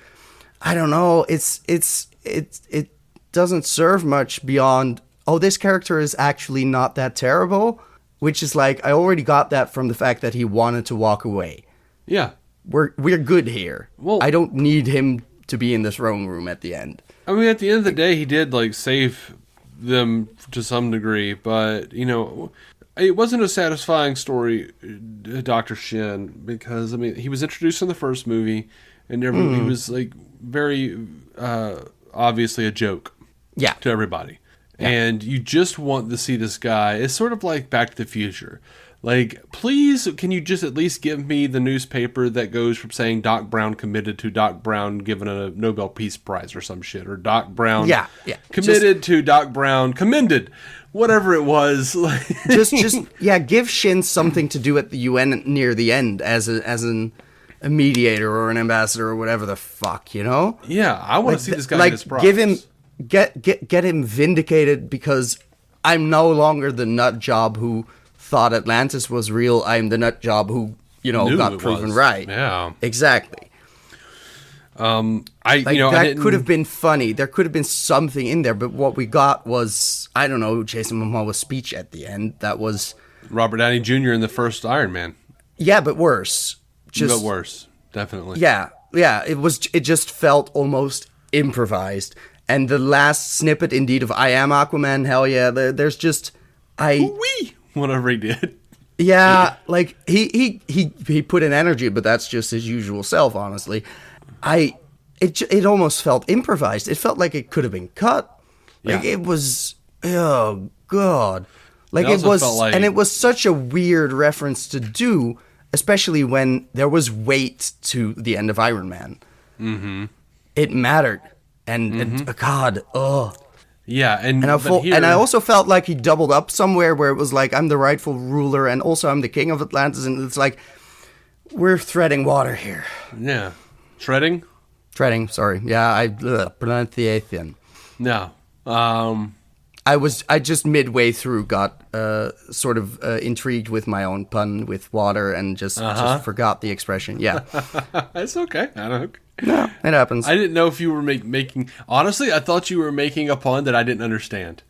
I don't know. It doesn't serve much beyond, oh, this character is actually not that terrible, which is like, I already got that from the fact that he wanted to walk away. Yeah. We're good here. Well, I don't need him to be in the throne room at the end. I mean, at the end of the day, he did like save them to some degree, but you know, it wasn't a satisfying story, Dr. Shin, because I mean, he was introduced in the first movie, and he was like very obviously a joke, to everybody, and you just want to see this guy. It's sort of like Back to the Future. Like, please, can you just at least give me the newspaper that goes from saying Doc Brown committed to Doc Brown given a Nobel Peace Prize or some shit, or Doc Brown committed to Doc Brown commended, whatever it was. Give Shin something to do at the UN near the end as a mediator or an ambassador or whatever the fuck, you know? Yeah, I want to see this guy get his props. Give him get him vindicated, because I'm no longer the nut job who thought Atlantis was real. I'm the nut job who, got proven right. Yeah. Exactly. That could have been funny. There could have been something in there, but what we got was, I don't know, Jason Momoa's speech at the end. That was Robert Downey Jr. in the first Iron Man. Yeah, but worse. But worse, definitely. Yeah. It just felt almost improvised. And the last snippet, indeed, of "I am Aquaman," hell yeah. There's just whatever he did. Yeah, like he put in energy, but that's just his usual self, honestly. It almost felt improvised. It felt like it could have been cut. Like it was, oh god. Like it was, and it was such a weird reference to do, especially when there was weight to the end of Iron Man. Mm-hmm. It mattered, and God, oh. Yeah, and I also felt like he doubled up somewhere where it was like, I'm the rightful ruler, and also I'm the king of Atlantis, and it's like, we're treading water here. Yeah. Treading, sorry. Yeah, pronunciation. No. I just midway through got sort of intrigued with my own pun with water and just forgot the expression. Yeah. It's okay. I don't. No, it happens. I didn't know if you were making. Honestly, I thought you were making a pun that I didn't understand.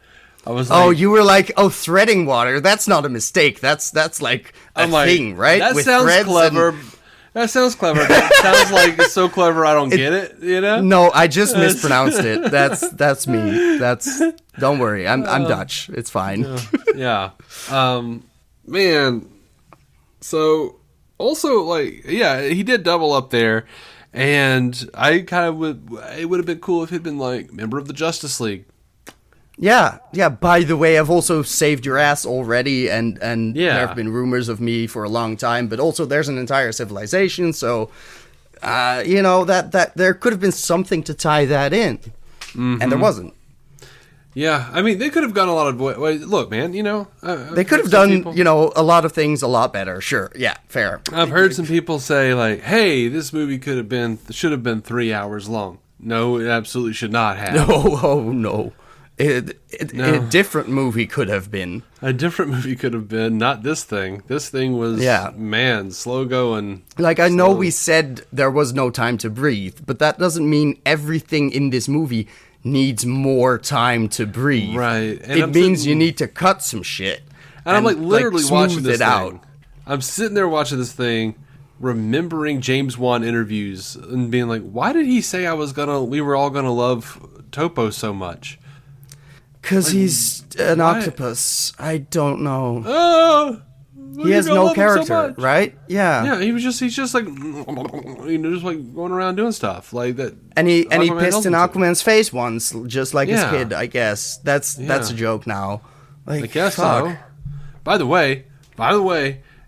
I was like, you were like, threading water. That's not a mistake. That's like a thing, right? That with sounds clever. That sounds clever. That sounds like it's so clever I don't get it, you know? No, I just mispronounced it. That's me. Don't worry. I'm Dutch. It's fine. Yeah. Man. So also he did double up there, and I kind of it would have been cool if he'd been like member of the Justice League. Yeah. By the way, I've also saved your ass already, and there have been rumors of me for a long time. But also, there's an entire civilization, so that there could have been something to tie that in, and there wasn't. Yeah, I mean, they could have gone a lot of ways. Look, man, they could have done a lot of things a lot better. Sure, yeah, fair. I've heard some people say like, "Hey, this movie should have been 3 hours long." No, it absolutely should not have. No. A different movie could have been. A different movie could have been, not this thing. This thing was, slow going. Like, I know we said there was no time to breathe, but that doesn't mean everything in this movie needs more time to breathe. Right. And it means you need to cut some shit. And I'm like literally watching this thing. Out. I'm sitting there watching this thing, remembering James Wan interviews and being like, why did he say we were all gonna love Topo so much? Because he's an octopus. I don't know. He has no character, right? Yeah. Yeah, he's just like, just like going around doing stuff like that. And he pissed in Aquaman's face once, just like his kid. I guess that's a joke now. Like, I guess so. By the way,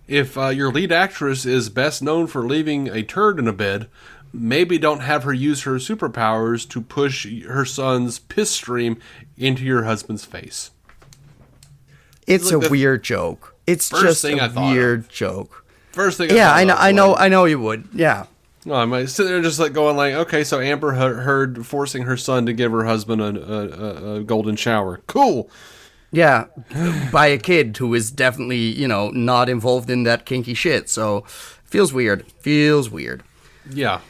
if your lead actress is best known for leaving a turd in a bed, maybe don't have her use her superpowers to push her son's piss stream into your husband's face. It's a weird joke. It's just a weird joke. First thing I know you would. Yeah. No, I might sit there just like going like, okay, so Amber Heard forcing her son to give her husband a golden shower. Cool. Yeah, by a kid who is definitely, not involved in that kinky shit. So, feels weird. Yeah.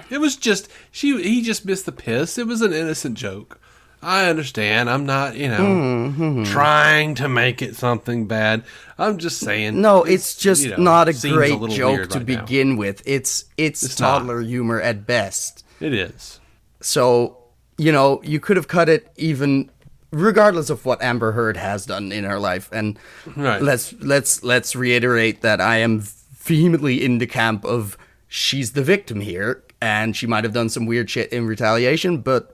It was just he just missed the piss. It was an innocent joke. I understand. I'm not, trying to make it something bad. I'm just saying. No, it's just not a great joke to right begin with. It's toddler humor at best. It is. So, you could have cut it even regardless of what Amber Heard has done in her life. And right. let's reiterate that I am vehemently in the camp of she's the victim here, and she might have done some weird shit in retaliation, but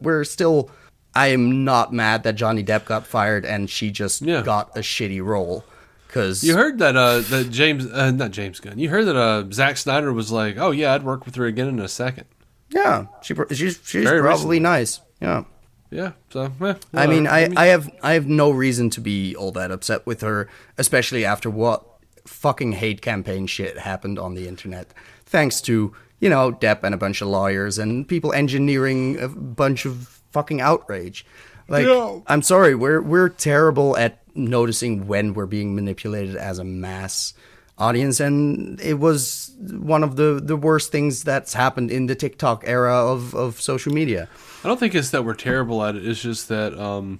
I am not mad that Johnny Depp got fired and she just got a shitty role. Cause you heard that not James Gunn. You heard that Zack Snyder was like, "Oh yeah, I'd work with her again in a second." Yeah, she's probably recently. Nice. Yeah. Yeah. So. I mean, I have no reason to be all that upset with her, especially after what fucking hate campaign shit happened on the internet, thanks to Depp and a bunch of lawyers and people engineering a bunch of fucking outrage. Like, I'm sorry, we're terrible at noticing when we're being manipulated as a mass audience, and it was one of the worst things that's happened in the TikTok era of social media. I don't think it's that we're terrible at it. It's just that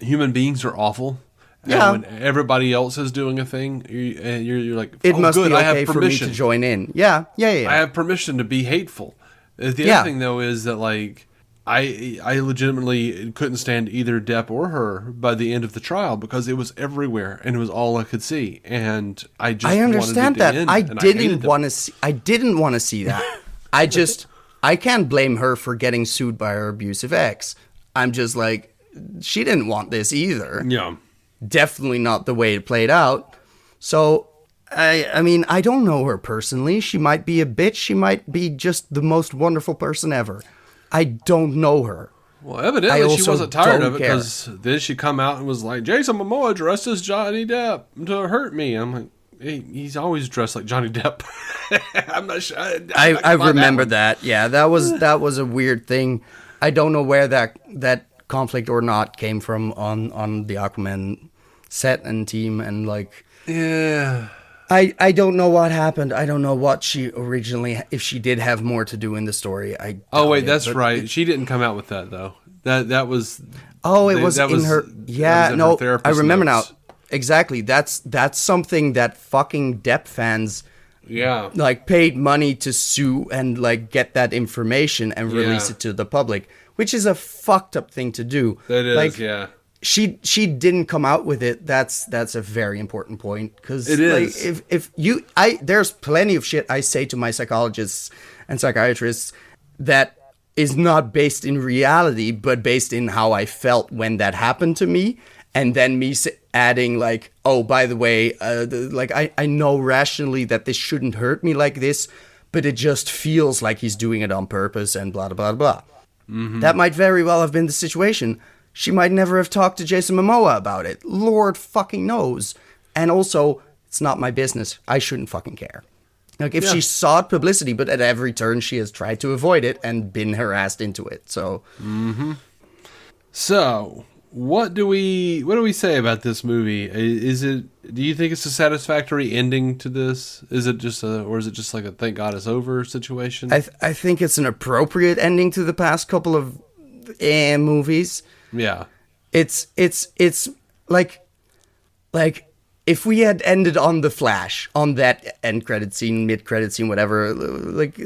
human beings are awful. Yeah. And when everybody else is doing a thing, you're like, it must good, be okay I have for me to join in. Yeah. I have permission to be hateful. The other thing, though, is that, like, I legitimately couldn't stand either Depp or her by the end of the trial because it was everywhere and it was all I could see, and I understand wanted it that. to end, I didn't want to see that. I can't blame her for getting sued by her abusive ex. I'm just like, she didn't want this either. Yeah, definitely not the way it played out. So I mean, I don't know her personally. She might be a bitch. She might be just the most wonderful person ever. I don't know her. Well, evidently she wasn't tired of it because then she come out and was like, Jason Momoa dressed as Johnny Depp to hurt me. I'm like, hey, he's always dressed like Johnny Depp. I'm not sure. I remember that. Yeah, that was a weird thing. I don't know where that conflict or not came from on the Aquaman set and team, and like, yeah. I don't know what happened. I don't know what she originally, if she did have more to do in the story. That's right. She didn't come out with that though. That was. Oh, it was in her. Yeah, no, I remember now. Exactly. That's something that fucking Depp fans. Yeah. Like paid money to sue and like get that information and release it to the public, which is a fucked up thing to do. It is. Like, yeah. She didn't come out with it. That's a very important point, because it is. Like, there's plenty of shit I say to my psychologists and psychiatrists that is not based in reality, but based in how I felt when that happened to me, and then me adding like, oh, by the way, I know rationally that this shouldn't hurt me like this, but it just feels like he's doing it on purpose and blah blah blah. Mm-hmm. That might very well have been the situation. She might never have talked to Jason Momoa about it. Lord fucking knows. And also, it's not my business. I shouldn't fucking care. Like, if she sought publicity, but at every turn she has tried to avoid it and been harassed into it. So, So, what do we say about this movie? Do you think it's a satisfactory ending to this? Is it just or is it just like a thank God it's over situation? I think it's an appropriate ending to the past couple of movies. Yeah. It's like if we had ended on The Flash, on that end credit scene, mid credit scene, whatever, like,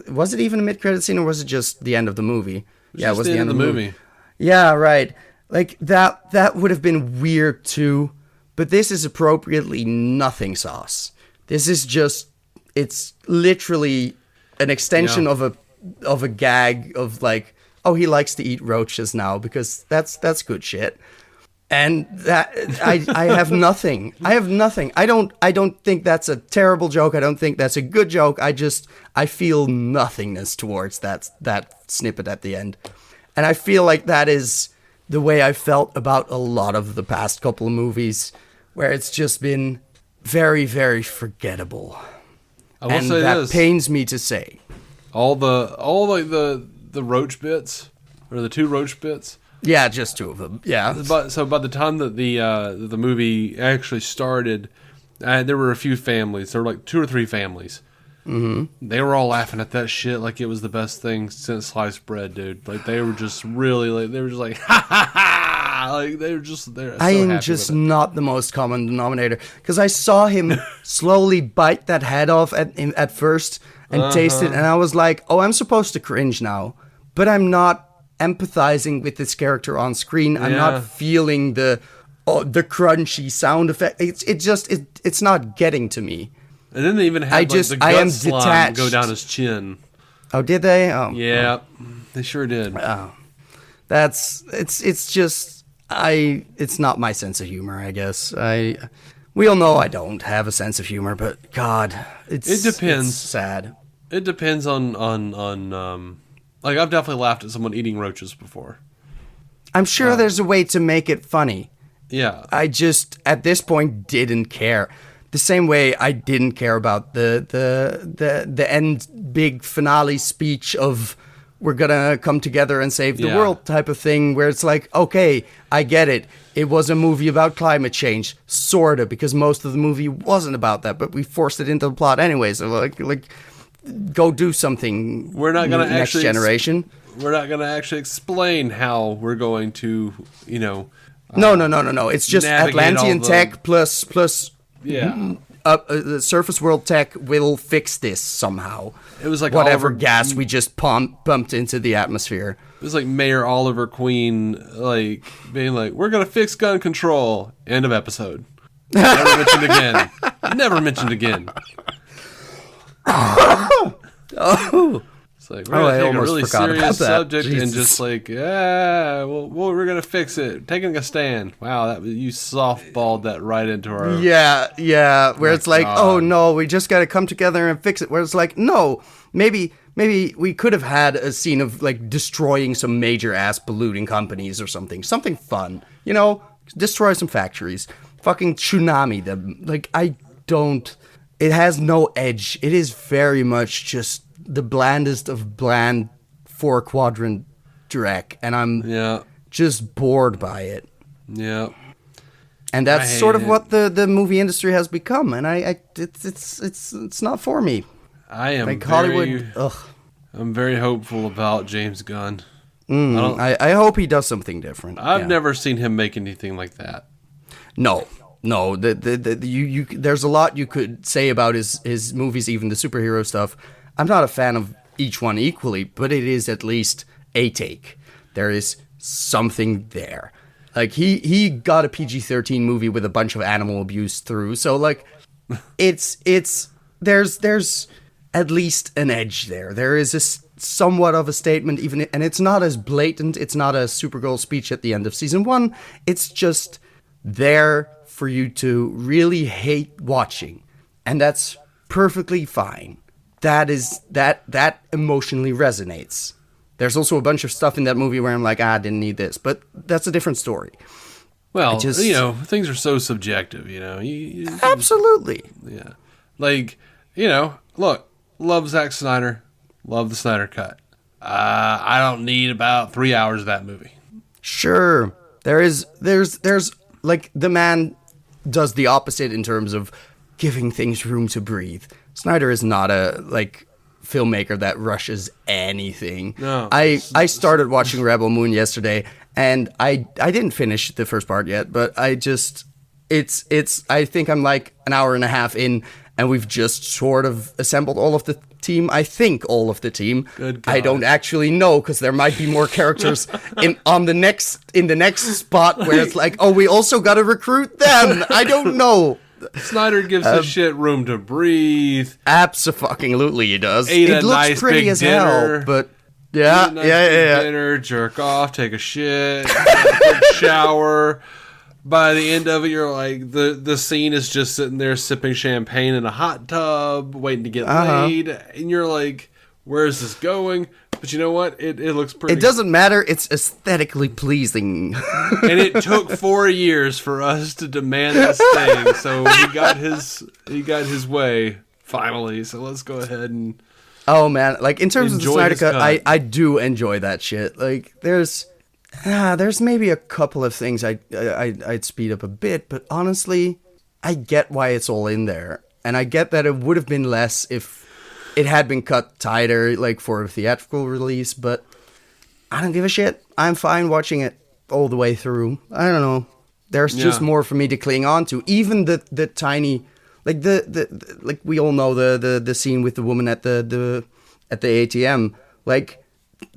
was it even a mid credit scene or was it just the end of the movie? Yeah, it was the end of the movie. Yeah, right. Like that would have been weird too, but this is appropriately nothing sauce. This is just, it's literally an extension of a gag of like, oh, he likes to eat roaches now because that's good shit. And that I have nothing. I have nothing. I don't think that's a terrible joke. I don't think that's a good joke. I feel nothingness towards that snippet at the end. And I feel like that is the way I felt about a lot of the past couple of movies, where it's just been very, very forgettable. I will say that this. Pains me to say. All the roach bits, or the two roach bits. Yeah, just two of them. Yeah. So by the time that the movie actually started, there were a few families. There were like 2 or 3 families They were all laughing at that shit like it was the best thing since sliced bread, dude. Like they were just really like they were just like ha ha ha. Like they were just there. I am just not the most common denominator because I saw him slowly bite that head off at first and taste it, and I was like, oh, I'm supposed to cringe now, but I'm not empathizing with this character on screen. I'm not feeling the crunchy sound effect. It's not getting to me. And then they even had the gut slime go down his chin. Oh, did they? Oh, yeah, they sure did. Oh, it's not my sense of humor, I guess. We all know I don't have a sense of humor, but God, it depends. It's sad. It depends on like I've definitely laughed at someone eating roaches before. I'm sure there's a way to make it funny. Yeah. I just at this point didn't care. The same way I didn't care about the end big finale speech of we're gonna come together and save the world type of thing, where it's like, okay, I get it. It was a movie about climate change, sorta, because most of the movie wasn't about that, but we forced it into the plot anyway. So like, go do something. We're not gonna next generation. We're not gonna actually explain how we're going to, No. It's just Atlantean tech plus. The surface world tech will fix this somehow. It was like whatever gas we just pumped into the atmosphere. It was like Mayor Oliver Queen, like being like, "We're gonna fix gun control." End of episode. Never mentioned again. Never mentioned again. Oh. It's like, we're going to take a really serious subject and just like, we're going to fix it. Taking a stand. Wow, you softballed that right into our... Yeah, where it's like, oh no, we just got to come together and fix it. Where it's like, no, maybe we could have had a scene of like destroying some major ass polluting companies or something. Something fun, destroy some factories. Fucking tsunami them. Like, it has no edge. It is very much just the blandest of bland 4-quadrant Drek, and I'm just bored by it. Yeah, and that's sort of what the movie industry has become, and it's not for me. I am like Hollywood. I'm very hopeful about James Gunn. I hope he does something different. I've never seen him make anything like that. No. There's a lot you could say about his movies, even the superhero stuff. I'm not a fan of each one equally, but it is at least a take. There is something there. Like he got a PG-13 movie with a bunch of animal abuse through, so like there's at least an edge there. There is somewhat of a statement, and it's not as blatant. It's not a Supergirl speech at the end of season 1. It's just there for you to really hate watching, and that's perfectly fine. That emotionally resonates. There's also a bunch of stuff in that movie where I'm like, I didn't need this, but that's a different story. Well, things are so subjective, Absolutely. Yeah. Like, look, love Zack Snyder, love the Snyder Cut. I don't need about 3 hours of that movie. Sure. There's like, the man does the opposite in terms of giving things room to breathe. Snyder is not a filmmaker that rushes anything. No. I started watching Rebel Moon yesterday, and I didn't finish the first part yet, but I think I'm like an hour and a half in, and we've just sort of assembled all of the team. I think all of the team. Good God. I don't actually know, because there might be more characters in the next spot where it's like, oh, we also got to recruit them. I don't know. Snyder gives the shit room to breathe. Absolutely, he does. It looks nice pretty big as dinner. hell, but yeah. Dinner, jerk off, take a shit, quick shower. By the end of it, you're like, the scene is just sitting there sipping champagne in a hot tub, waiting to get laid, and you're like, where is this going? But you know what? It looks pretty. It doesn't matter. It's aesthetically pleasing. And it took 4 years for us to demand this thing, so he got his way finally. So let's go ahead and. Oh man, like in terms of the Snyder Cut, I do enjoy that shit. Like there's maybe a couple of things I'd speed up a bit, but honestly, I get why it's all in there, and I get that it would have been less if it had been cut tighter, like for a theatrical release, but I don't give a shit. I'm fine watching it all the way through. I don't know. There's just more for me to cling on to. Even the tiny, like like we all know the scene with the woman at the ATM. Like,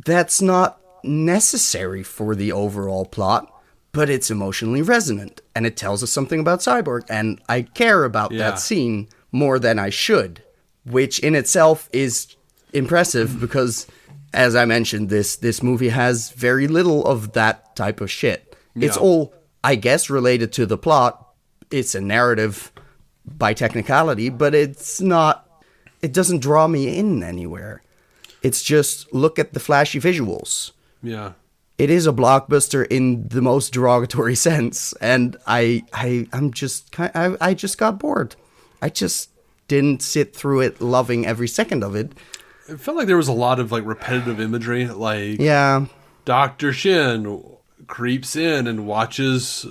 that's not necessary for the overall plot, but it's emotionally resonant, and it tells us something about Cyborg, and I care about that scene more than I should, which in itself is impressive because, as I mentioned, this movie has very little of that type of shit. Yeah. It's all, I guess, related to the plot. It's a narrative by technicality, but it's not, it doesn't draw me in anywhere. It's just, look at the flashy visuals. Yeah. It is a blockbuster in the most derogatory sense, and I just got bored. I just didn't sit through it loving every second of it. It felt like there was a lot of like repetitive imagery, like Dr. Shin creeps in and watches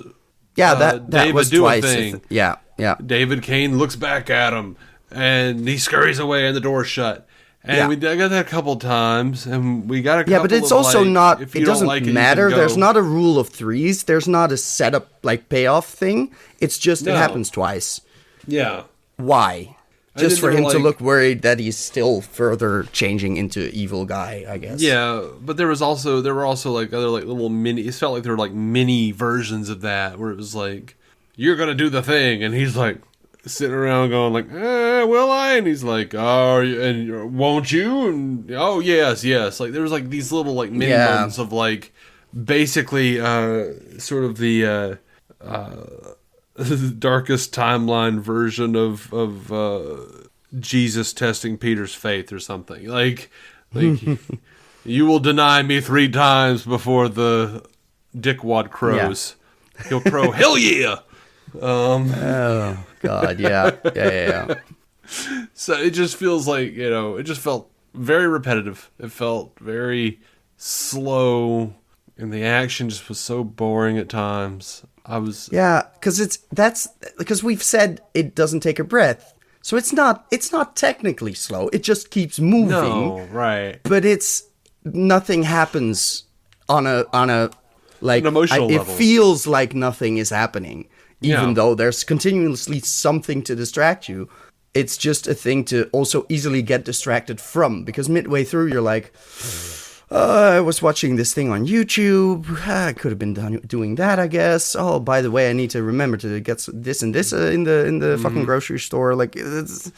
that David was do twice. a thing. Yeah. David Kane looks back at him and he scurries away and the door's shut. And we got that a couple times, and we got a couple. Yeah, but it's also like, not. If you it doesn't don't like matter. It, There's not a rule of threes. There's not a setup like payoff thing. It's just it happens twice. Yeah. Why? Just for him to look worried that he's still further changing into evil guy, I guess. Yeah, but there were also like other like little mini. It felt like there were like mini versions of that where it was like, you're gonna do the thing, and he's like sitting around going like, will I? And he's like, oh, and won't you? And oh, yes. Like there was like these little like mini moments of like basically sort of the darkest timeline version of Jesus testing Peter's faith or something. Like you will deny me 3 times before the dickwad crows. Yeah. He'll crow, hell yeah! Oh God, yeah. So it just feels like, it just felt very repetitive. It felt very slow, and the action just was so boring at times. Because we've said it doesn't take a breath, so it's not technically slow. It just keeps moving. No, right. But nothing happens on a like an emotional level. It feels like nothing is happening. Even though there's continuously something to distract you, it's just a thing to also easily get distracted from. Because midway through, you're like, I was watching this thing on YouTube. I could have been doing that, I guess. Oh, by the way, I need to remember to get this and this in the fucking grocery store. Like, it's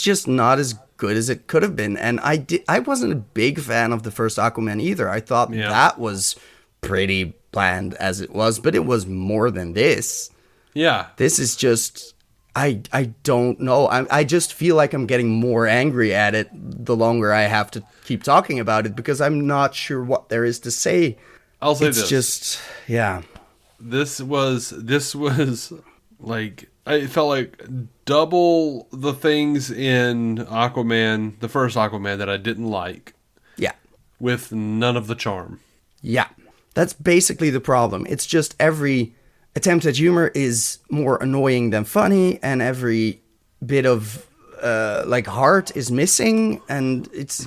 just not as good as it could have been. And I wasn't a big fan of the first Aquaman either. I thought that was pretty bland as it was, but it was more than this. Yeah. This is just, I don't know. I just feel like I'm getting more angry at it the longer I have to keep talking about it, because I'm not sure what there is to say. I'll say this. It's just, This was like, it felt like double the things in Aquaman, the first Aquaman, that I didn't like. Yeah. With none of the charm. Yeah. That's basically the problem. It's just every attempt at humor is more annoying than funny, and every bit of heart is missing, and it's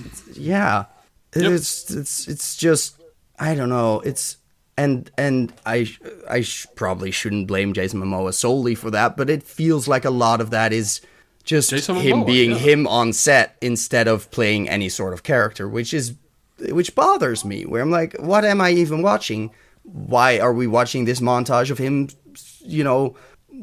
just, I don't know. It's and I probably shouldn't blame Jason Momoa solely for that, but it feels like a lot of that is just him being him on set instead of playing any sort of character, which bothers me, where I'm like, what am I even watching? Why are we watching this montage of him,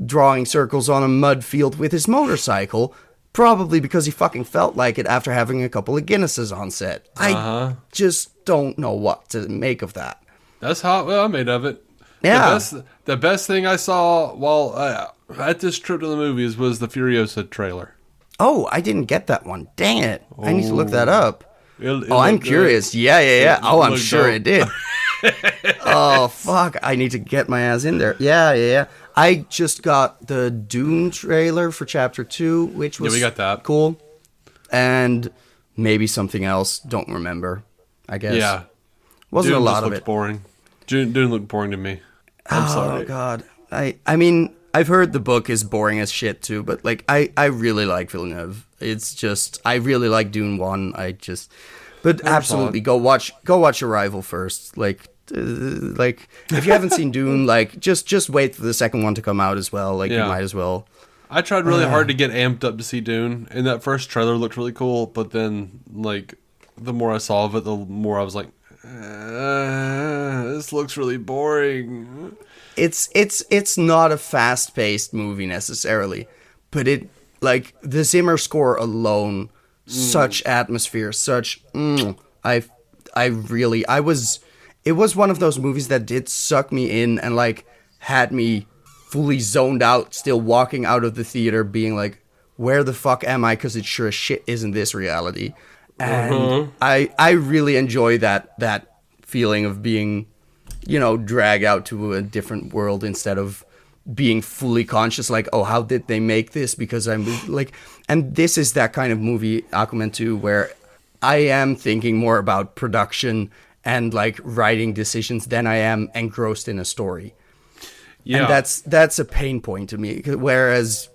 drawing circles on a mud field with his motorcycle? Probably because he fucking felt like it after having a couple of Guinnesses on set. I just don't know what to make of that. That's how I made of it. Yeah. The best thing I saw while at this trip to the movies was the Furiosa trailer. Oh, I didn't get that one. Dang it. I need to look that up. I'm curious. Good. Yeah. Oh, I'm sure it did. Oh, fuck. I need to get my ass in there. Yeah. I just got the Dune trailer for Chapter 2, which was we got that. Cool. And maybe something else. Don't remember, I guess. Yeah. Wasn't Dune a lot of looked it. Boring. Dune looked boring to me. I'm sorry. Oh, God. I mean, I've heard the book is boring as shit too, but like I really like Villeneuve. It's just I really like Dune 1. But absolutely go watch Arrival first. Like if you haven't seen Dune, like just wait for the second one to come out as well. Like you might as well. I tried really hard to get amped up to see Dune, and that first trailer looked really cool, but then like the more I saw of it, the more I was like, this looks really boring. It's not a fast-paced movie necessarily, but it like the Zimmer score alone, such atmosphere, such it was one of those movies that did suck me in and like had me fully zoned out, still walking out of the theater being like, where the fuck am I? Because it sure as shit isn't this reality. And I really enjoy that feeling of being, dragged out to a different world instead of being fully conscious, like, oh, how did they make this? Because I'm like, and this is that kind of movie, Aquaman 2, where I am thinking more about production and like writing decisions than I am engrossed in a story. Yeah. And that's a pain point to me. Whereas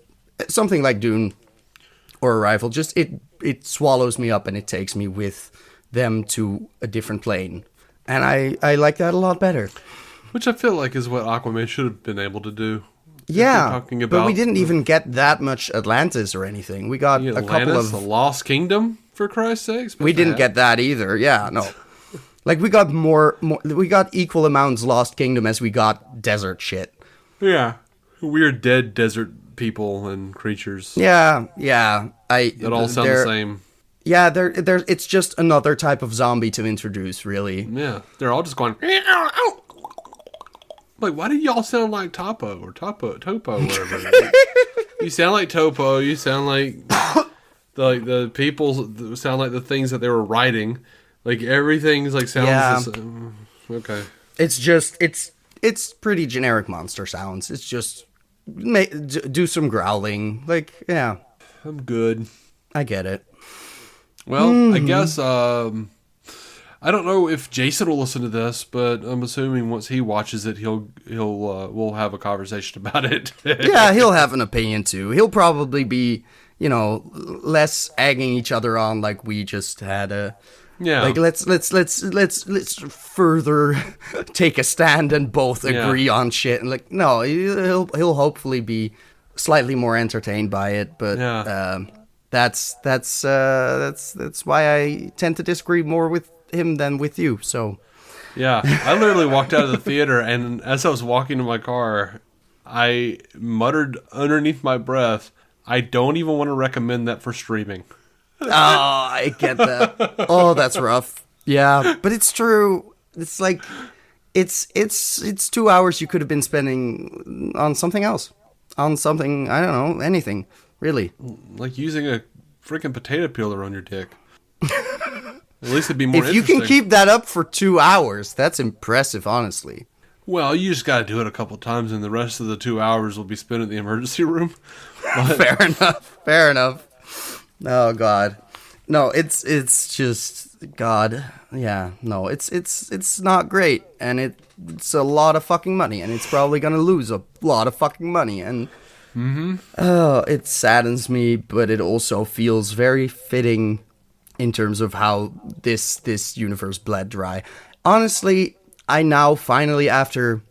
something like Dune or Arrival, just it swallows me up and it takes me with them to a different plane. And I like that a lot better. Which I feel like is what Aquaman should have been able to do. Yeah, but we didn't even get that much Atlantis or anything. We got a couple of... the Lost Kingdom, for Christ's sakes. We didn't get that either, yeah, no. Like, we got more, we got equal amounts Lost Kingdom as we got desert shit. Yeah, weird dead desert people and creatures. Yeah. That all sound the same. Yeah, it's just another type of zombie to introduce, really. Yeah, they're all just going... Like, why do y'all sound like Topo or Topo, whatever? You sound like Topo. You sound like the people sound like the things that they were writing. Like everything's like sounds. Yeah. Okay. It's just it's pretty generic monster sounds. It's just do some growling. Like I'm good. I get it. Well, I guess. I don't know if Jason will listen to this, but I'm assuming once he watches it, we'll have a conversation about it. Yeah, he'll have an opinion too. He'll probably be, less egging each other on like we just had a. Yeah. Like let's further take a stand and both agree on shit. And like no, he'll hopefully be slightly more entertained by it, but that's why I tend to disagree more with him than with you. So yeah, I literally walked out of the theater, and as I was walking to my car, I muttered underneath my breath, I don't even want to recommend that for streaming. Oh, I get that. Oh, that's rough. Yeah, but it's true. It's like it's 2 hours you could have been spending on something else, on something, I don't know, anything really, like using a freaking potato peeler on your dick. At least it'd be more interesting. If you can keep that up for 2 hours, that's impressive, honestly. Well, you just got to do it a couple times, and the rest of the 2 hours will be spent in the emergency room. But... Fair enough. Oh, God. No, it's just, God. Yeah, no, it's not great, and it's a lot of fucking money, and it's probably going to lose a lot of fucking money, and it saddens me, but it also feels very fitting in terms of how this universe bled dry. Honestly, I now finally, after,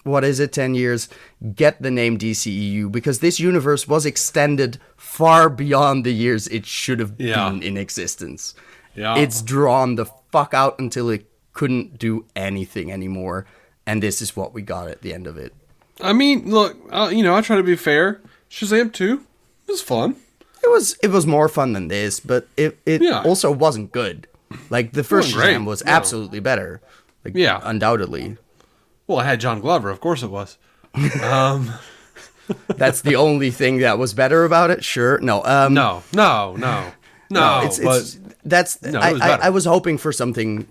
10 years, get the name DCEU, because this universe was extended far beyond the years it should have been in existence. Yeah. It's drawn the fuck out until it couldn't do anything anymore, and this is what we got at the end of it. I mean, look, I try to be fair. Shazam 2 was fun. It was more fun than this, but it also wasn't good. Like, the first Shazam was absolutely better. Like, undoubtedly. Well, it had John Glover, of course it was. That's the only thing that was better about it? Sure. No. No. I was hoping for something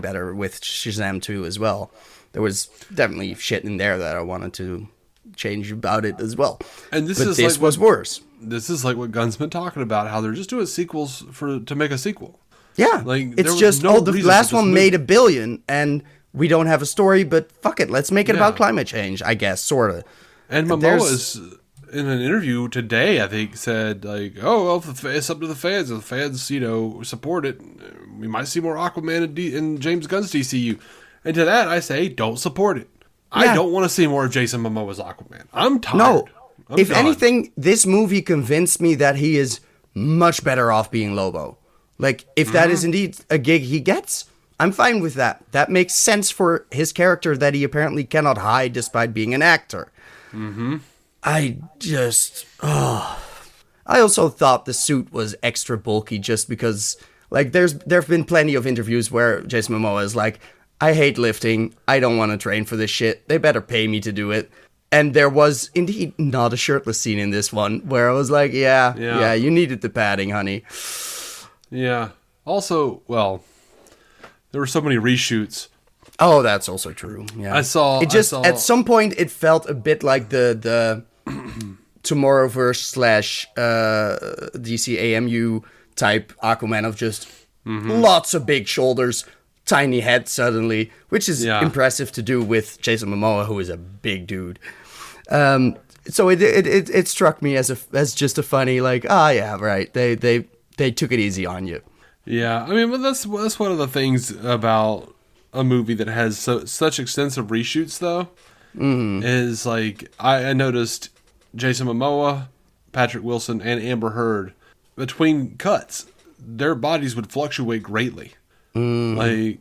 better with Shazam 2 as well. There was definitely shit in there that I wanted to change about it as well. And this was worse. This is like what Gunn's been talking about, how they're just doing sequels to make a sequel. Yeah, like it's just the last one made $1 billion, and we don't have a story, but fuck it, let's make it about climate change, I guess, sort of. And Momoa is in an interview today, I think, said like, "Oh, well, if it's up to the fans. If the fans, support it, we might see more Aquaman in James Gunn's DCU." And to that, I say, don't support it. I don't want to see more of Jason Momoa's Aquaman. I'm tired. No. If done. anything, this movie convinced me that he is much better off being Lobo. Like, if that is indeed a gig he gets, I'm fine with that. That makes sense for his character that he apparently cannot hide despite being an actor. Mm-hmm. I also thought the suit was extra bulky just because, like, there have been plenty of interviews where Jason Momoa is like, I hate lifting. I don't want to train for this shit. They better pay me to do it. And there was indeed not a shirtless scene in this one where I was like, yeah, you needed the padding, honey. Yeah. Also, well, there were so many reshoots. Oh, that's also true. Yeah. I saw at some point it felt a bit like the Tomorrowverse / DCAMU type Aquaman of just lots of big shoulders, tiny head suddenly, which is impressive to do with Jason Momoa, who is a big dude. So it struck me as just a funny, like, yeah, right. They took it easy on you. Yeah, I mean, but that's one of the things about a movie that has such extensive reshoots, though, is like I noticed Jason Momoa, Patrick Wilson, and Amber Heard, between cuts, their bodies would fluctuate greatly. That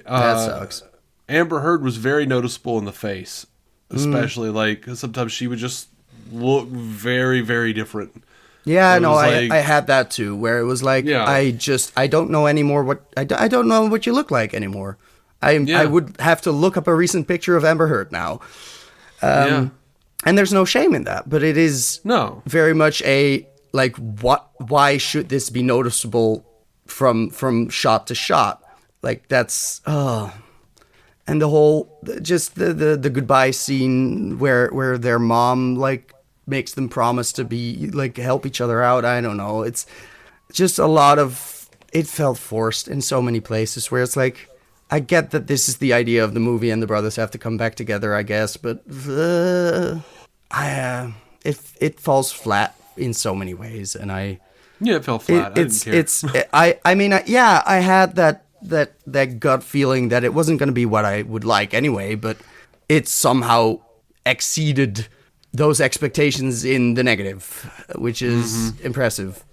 sucks. Amber Heard was very noticeable in the face, especially like sometimes she would just look very, very different. Yeah, no, I had that too, where it was like, I don't know anymore I don't know what you look like anymore. I would have to look up a recent picture of Amber Heard now. And there's no shame in that, but it is very much a, like, why should this be noticeable from shot to shot? Like, that's, and the whole, just the goodbye scene where their mom, like, makes them promise to be, like, help each other out. I don't know. It's just a lot of, it felt forced in so many places where it's like, I get that this is the idea of the movie and the brothers have to come back together, I guess, but it falls flat in so many ways, and it fell flat. I had that gut feeling that it wasn't going to be what I would like anyway, but it somehow exceeded those expectations in the negative, which is impressive.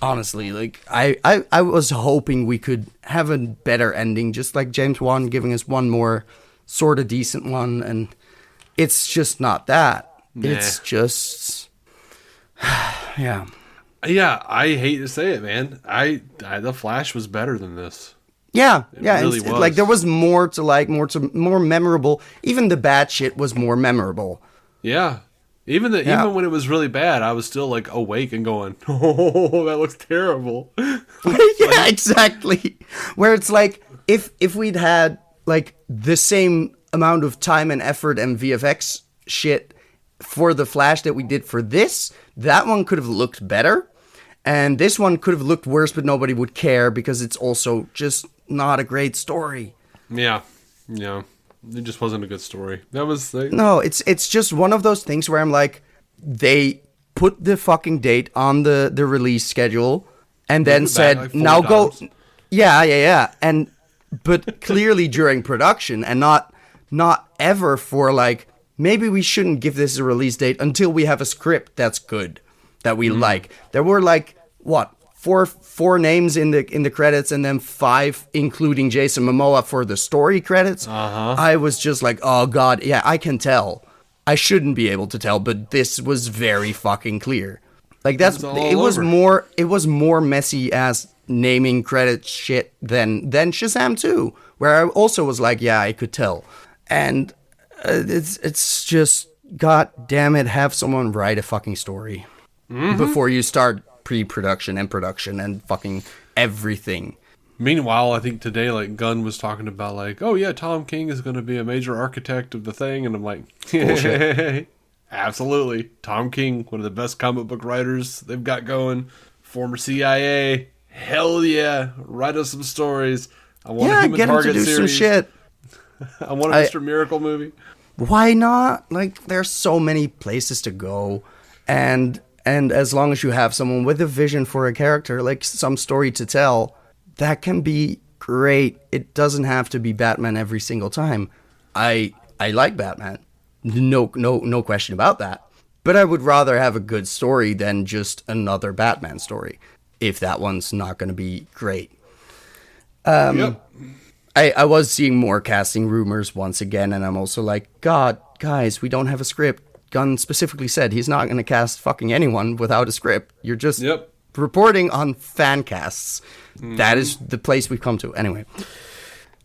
Honestly, like, I was hoping we could have a better ending, just like James Wan giving us one more sort of decent one, and it's just not that. Nah. It's just, yeah. Yeah, I hate to say it, man. The Flash was better than this. Yeah, it really was. Like, there was more memorable. Even the bad shit was more memorable. Yeah. Even when it was really bad, I was still, like, awake and going, "Oh, that looks terrible." Yeah, exactly. Where it's like, if we'd had, like, the same amount of time and effort and VFX shit for the Flash that we did for this, that one could have looked better, and this one could have looked worse, but nobody would care because it's also just not a great story. Yeah. It just wasn't a good story. That was no. It's just one of those things where I'm like, they put the fucking date on the release schedule and then said, like, now go. Yeah. But clearly during production and not ever for, like, maybe we shouldn't give this a release date until we have a script that's good, that we like. There were, like, what? Four names in the credits, and then 5 including Jason Momoa for the story credits. I was just like, oh god, yeah, I can tell. I shouldn't be able to tell, but this was very fucking clear. Like, it was more messy as naming credit shit than Shazam 2, where I also was like, yeah, I could tell. And it's just, god damn it, have someone write a fucking story before you start pre-production and production and fucking everything. Meanwhile, I think today, like, Gunn was talking about, like, oh yeah, Tom King is going to be a major architect of the thing, and I'm like, bullshit. Absolutely. Tom King, one of the best comic book writers they've got going, former CIA, hell yeah, write us some stories. I want a Human Target series. Some shit. I want a Mr. Miracle movie. why not? Like, there's so many places to go, and as long as you have someone with a vision for a character, like some story to tell, that can be great. It doesn't have to be Batman every single time. I like Batman, no question about that. But I would rather have a good story than just another Batman story, if that one's not going to be great. Yep. I was seeing more casting rumors once again, and I'm also like, God, guys, we don't have a script. Gunn specifically said he's not going to cast fucking anyone without a script. You're just reporting on fan casts. Mm-hmm. That is the place we've come to. Anyway,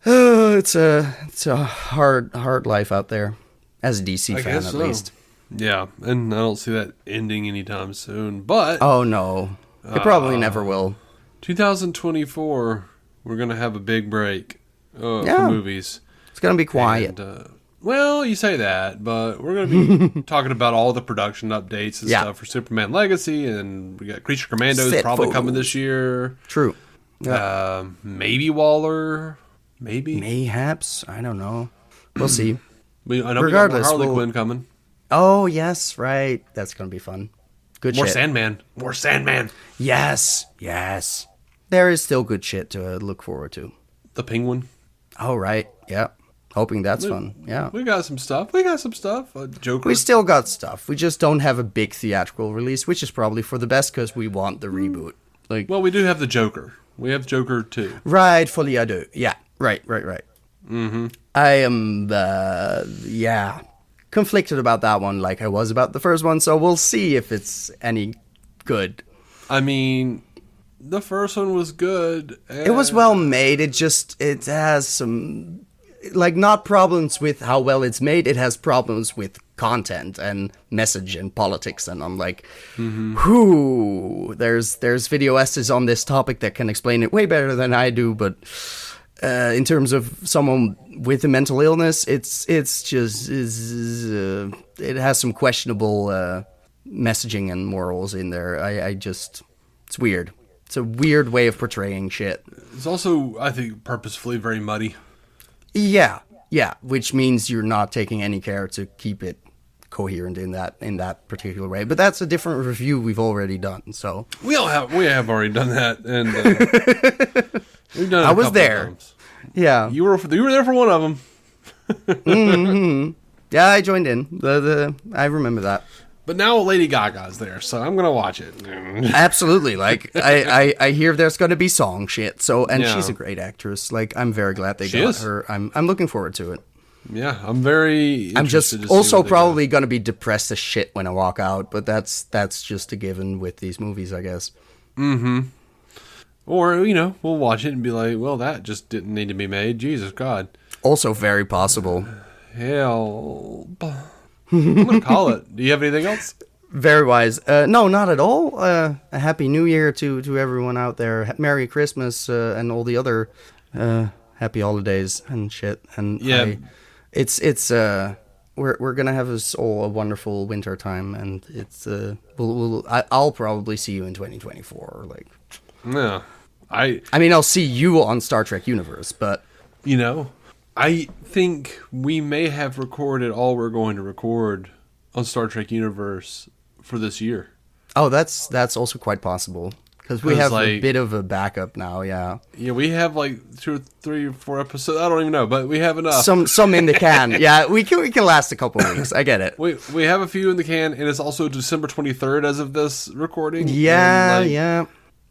it's a hard life out there, as a DC fan at least. Yeah, and I don't see that ending anytime soon. But oh no, it probably never will. 2024, we're gonna have a big break for movies. It's gonna be quiet. And, well, you say that, but we're going to be talking about all the production updates and stuff for Superman Legacy, and we got Creature Commandos probably coming this year. True. Maybe Waller. Maybe. Mayhaps. I don't know. We'll see. I know regardless, we got more Harley Quinn coming. Oh, yes, right. That's going to be fun. Good more shit. More Sandman. Yes. There is still good shit to look forward to. The Penguin. Oh, right. Yeah. Hoping that's fun. Yeah. We got some stuff. Joker. We still got stuff. We just don't have a big theatrical release, which is probably for the best because we want the reboot. Like, well, we do have the Joker. We have Joker 2. Rightfully, I do. Yeah. Right. Mm-hmm. I am, conflicted about that one like I was about the first one, so we'll see if it's any good. I mean, the first one was good. It was well made. It has some... like, not problems with how well it's made, it has problems with content and message and politics, and I'm like, there's video essays on this topic that can explain it way better than I do, but in terms of someone with a mental illness, it has some questionable messaging and morals in there. It's weird. It's a weird way of portraying shit. It's also, I think, purposefully very muddy. Yeah, which means you're not taking any care to keep it coherent in that particular way. But that's a different review we've already done. So we have already done that, and we've done it. I was there. Times. Yeah, you were there for one of them. Mm-hmm. Yeah, I joined in. I remember that. But now Lady Gaga's there, so I'm gonna watch it. Absolutely, like I hear there's gonna be song shit. So she's a great actress. Like I'm very glad they got her. I'm looking forward to it. Yeah, I'm very. I'm just also probably gonna be depressed as shit when I walk out, but that's just a given with these movies, I guess. Mm-hmm. Or we'll watch it and be like, well, that just didn't need to be made. Jesus God. Also very possible. Hell. I'm going to call it. Do you have anything else? Very wise. No, not at all. A happy New Year to everyone out there. Merry Christmas and all the other happy holidays and shit. And we're gonna have us all a wonderful winter time, and it's I'll probably see you in 2024. Like, yeah, I mean, I'll see you on Star Trek Universe, but I think we may have recorded all we're going to record on Star Trek Universe for this year. Oh, that's also quite possible. Because we have a bit of a backup now, yeah. Yeah, we have like 2 or 3 or 4 episodes. I don't even know, but we have enough. Some in the can. Yeah, we can last a couple of weeks. I get it. We have a few in the can, and it's also December 23rd as of this recording. Yeah, yeah.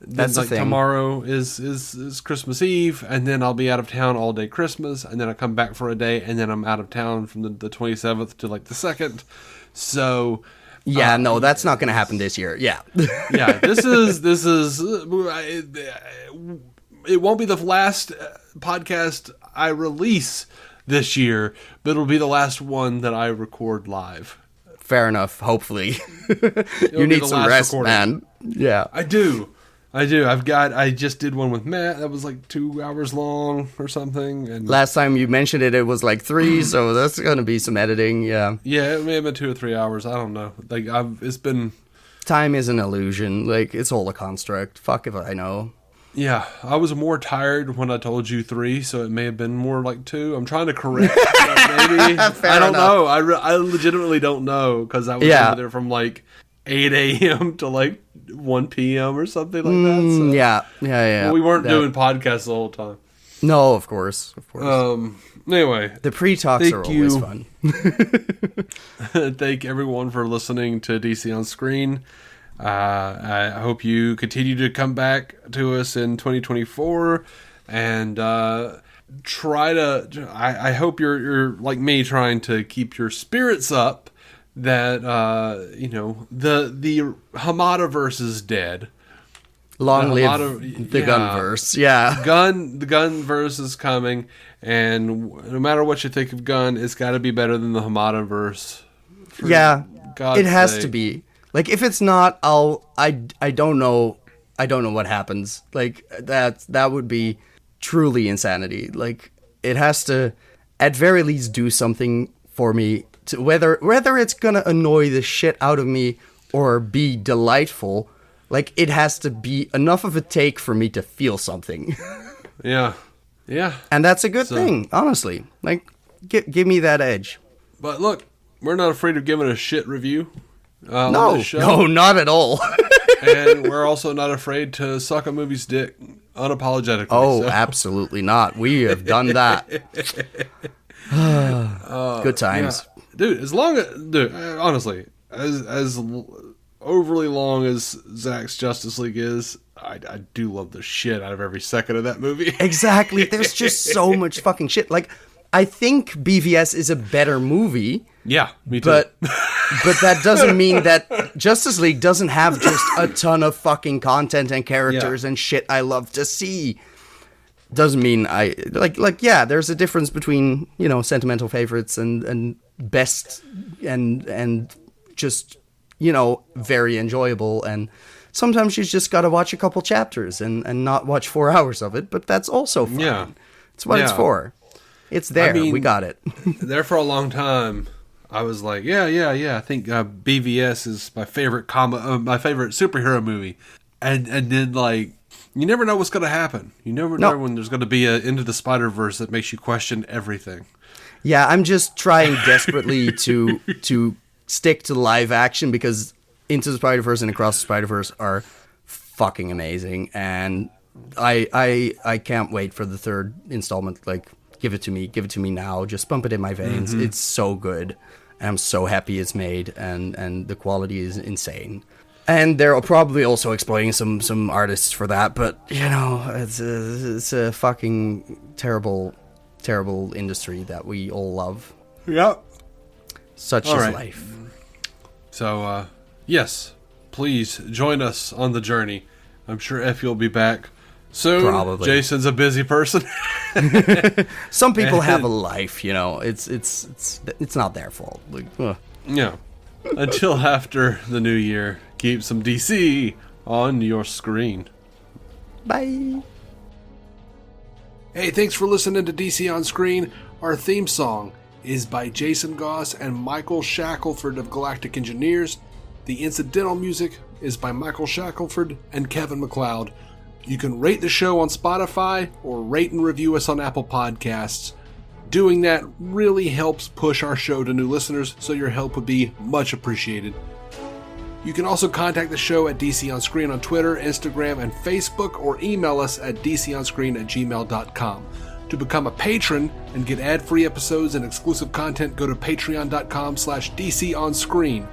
That's the thing. Tomorrow is Christmas Eve, and then I'll be out of town all day Christmas, and then I come back for a day, and then I'm out of town from the 27th to like the 2nd. So yeah, no, that's not going to happen this year. Yeah. Yeah, this is it won't be the last podcast I release this year, but it'll be the last one that I record live. Fair enough, hopefully. You need some rest, recording. Man. Yeah. I do. I just did one with Matt that was like 2 hours long or something. And last time you mentioned it was like 3, so that's going to be some editing. Yeah. Yeah, it may have been 2 or 3 hours. I don't know. Like it's been. Time is an illusion. Like it's all a construct. Fuck if I know. Yeah, I was more tired when I told you 3, so it may have been more like 2. I'm trying to correct that, maybe. I don't know. I legitimately don't know, because I was over there from like 8 a.m. to like 1 p.m. or something like that. So. Yeah. Well, we weren't doing podcasts the whole time. No, of course. Anyway. The pre-talks are always fun. Thank everyone for listening to DC on Screen. I hope you continue to come back to us in 2024 and try to. I hope you're like me, trying to keep your spirits up. That the Hamadaverse is dead. Long live the Gunverse. Yeah, the Gunverse is coming, and no matter what you think of Gun, it's got to be better than the Hamadaverse. It has to be. Like, if it's not, I don't know what happens. Like, that would be truly insanity. Like, it has to, at very least, do something for me. To, whether it's gonna annoy the shit out of me or be delightful, like, it has to be enough of a take for me to feel something. Yeah. And that's a good thing, honestly. Like, give me that edge. But look, we're not afraid of giving a shit review. No, not at all. And we're also not afraid to suck a movie's dick unapologetically. Oh, absolutely not. We have done that. Good times. Yeah. Dude, honestly, as overly long as Zack's Justice League is, I do love the shit out of every second of that movie. Exactly. There's just so much fucking shit. Like, I think BVS is a better movie. Yeah, me too. But that doesn't mean that Justice League doesn't have just a ton of fucking content and characters and shit I love to see. Doesn't mean I like there's a difference between, sentimental favorites and best and just, very enjoyable, and sometimes you just got to watch a couple chapters and not watch 4 hours of it, but that's also fine. Yeah. It's what it's for. It's there. We got it. There for a long time. I was like, I think BVS is my favorite my favorite superhero movie, and then like, you never know what's going to happen. You never know when there's going to be a Into the Spider-Verse that makes you question everything. Yeah, I'm just trying desperately to stick to live action, because Into the Spider-Verse and Across the Spider-Verse are fucking amazing, and I can't wait for the third installment. Like, give it to me now. Just pump it in my veins. Mm-hmm. It's so good. I'm so happy it's made, and the quality is insane. And they're probably also exploiting some artists for that, but it's a fucking terrible industry that we all love. Yep. Such is life. So yes, please join us on the journey. I'm sure Effie will be back soon. Probably. Jason's a busy person. Some people have a life, it's not their fault. Like, yeah. Until after the new year, keep some DC on your screen. Bye. Hey, thanks for listening to DC on Screen. Our theme song is by Jason Goss and Michael Shackelford of Galactic Engineers. The incidental music is by Michael Shackelford and Kevin MacLeod. You can rate the show on Spotify or rate and review us on Apple Podcasts. Doing that really helps push our show to new listeners, so your help would be much appreciated. You can also contact the show at DC On Screen on Twitter, Instagram, and Facebook, or email us at dconscreen@gmail.com. To become a patron and get ad-free episodes and exclusive content, go to patreon.com/DCOnScreen.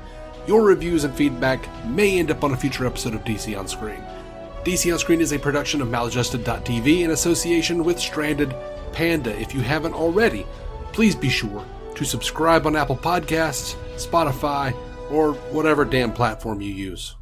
Your reviews and feedback may end up on a future episode of DC On Screen. DC On Screen is a production of Maladjusted.tv in association with Stranded Panda. If you haven't already, please be sure to subscribe on Apple Podcasts, Spotify, or whatever damn platform you use.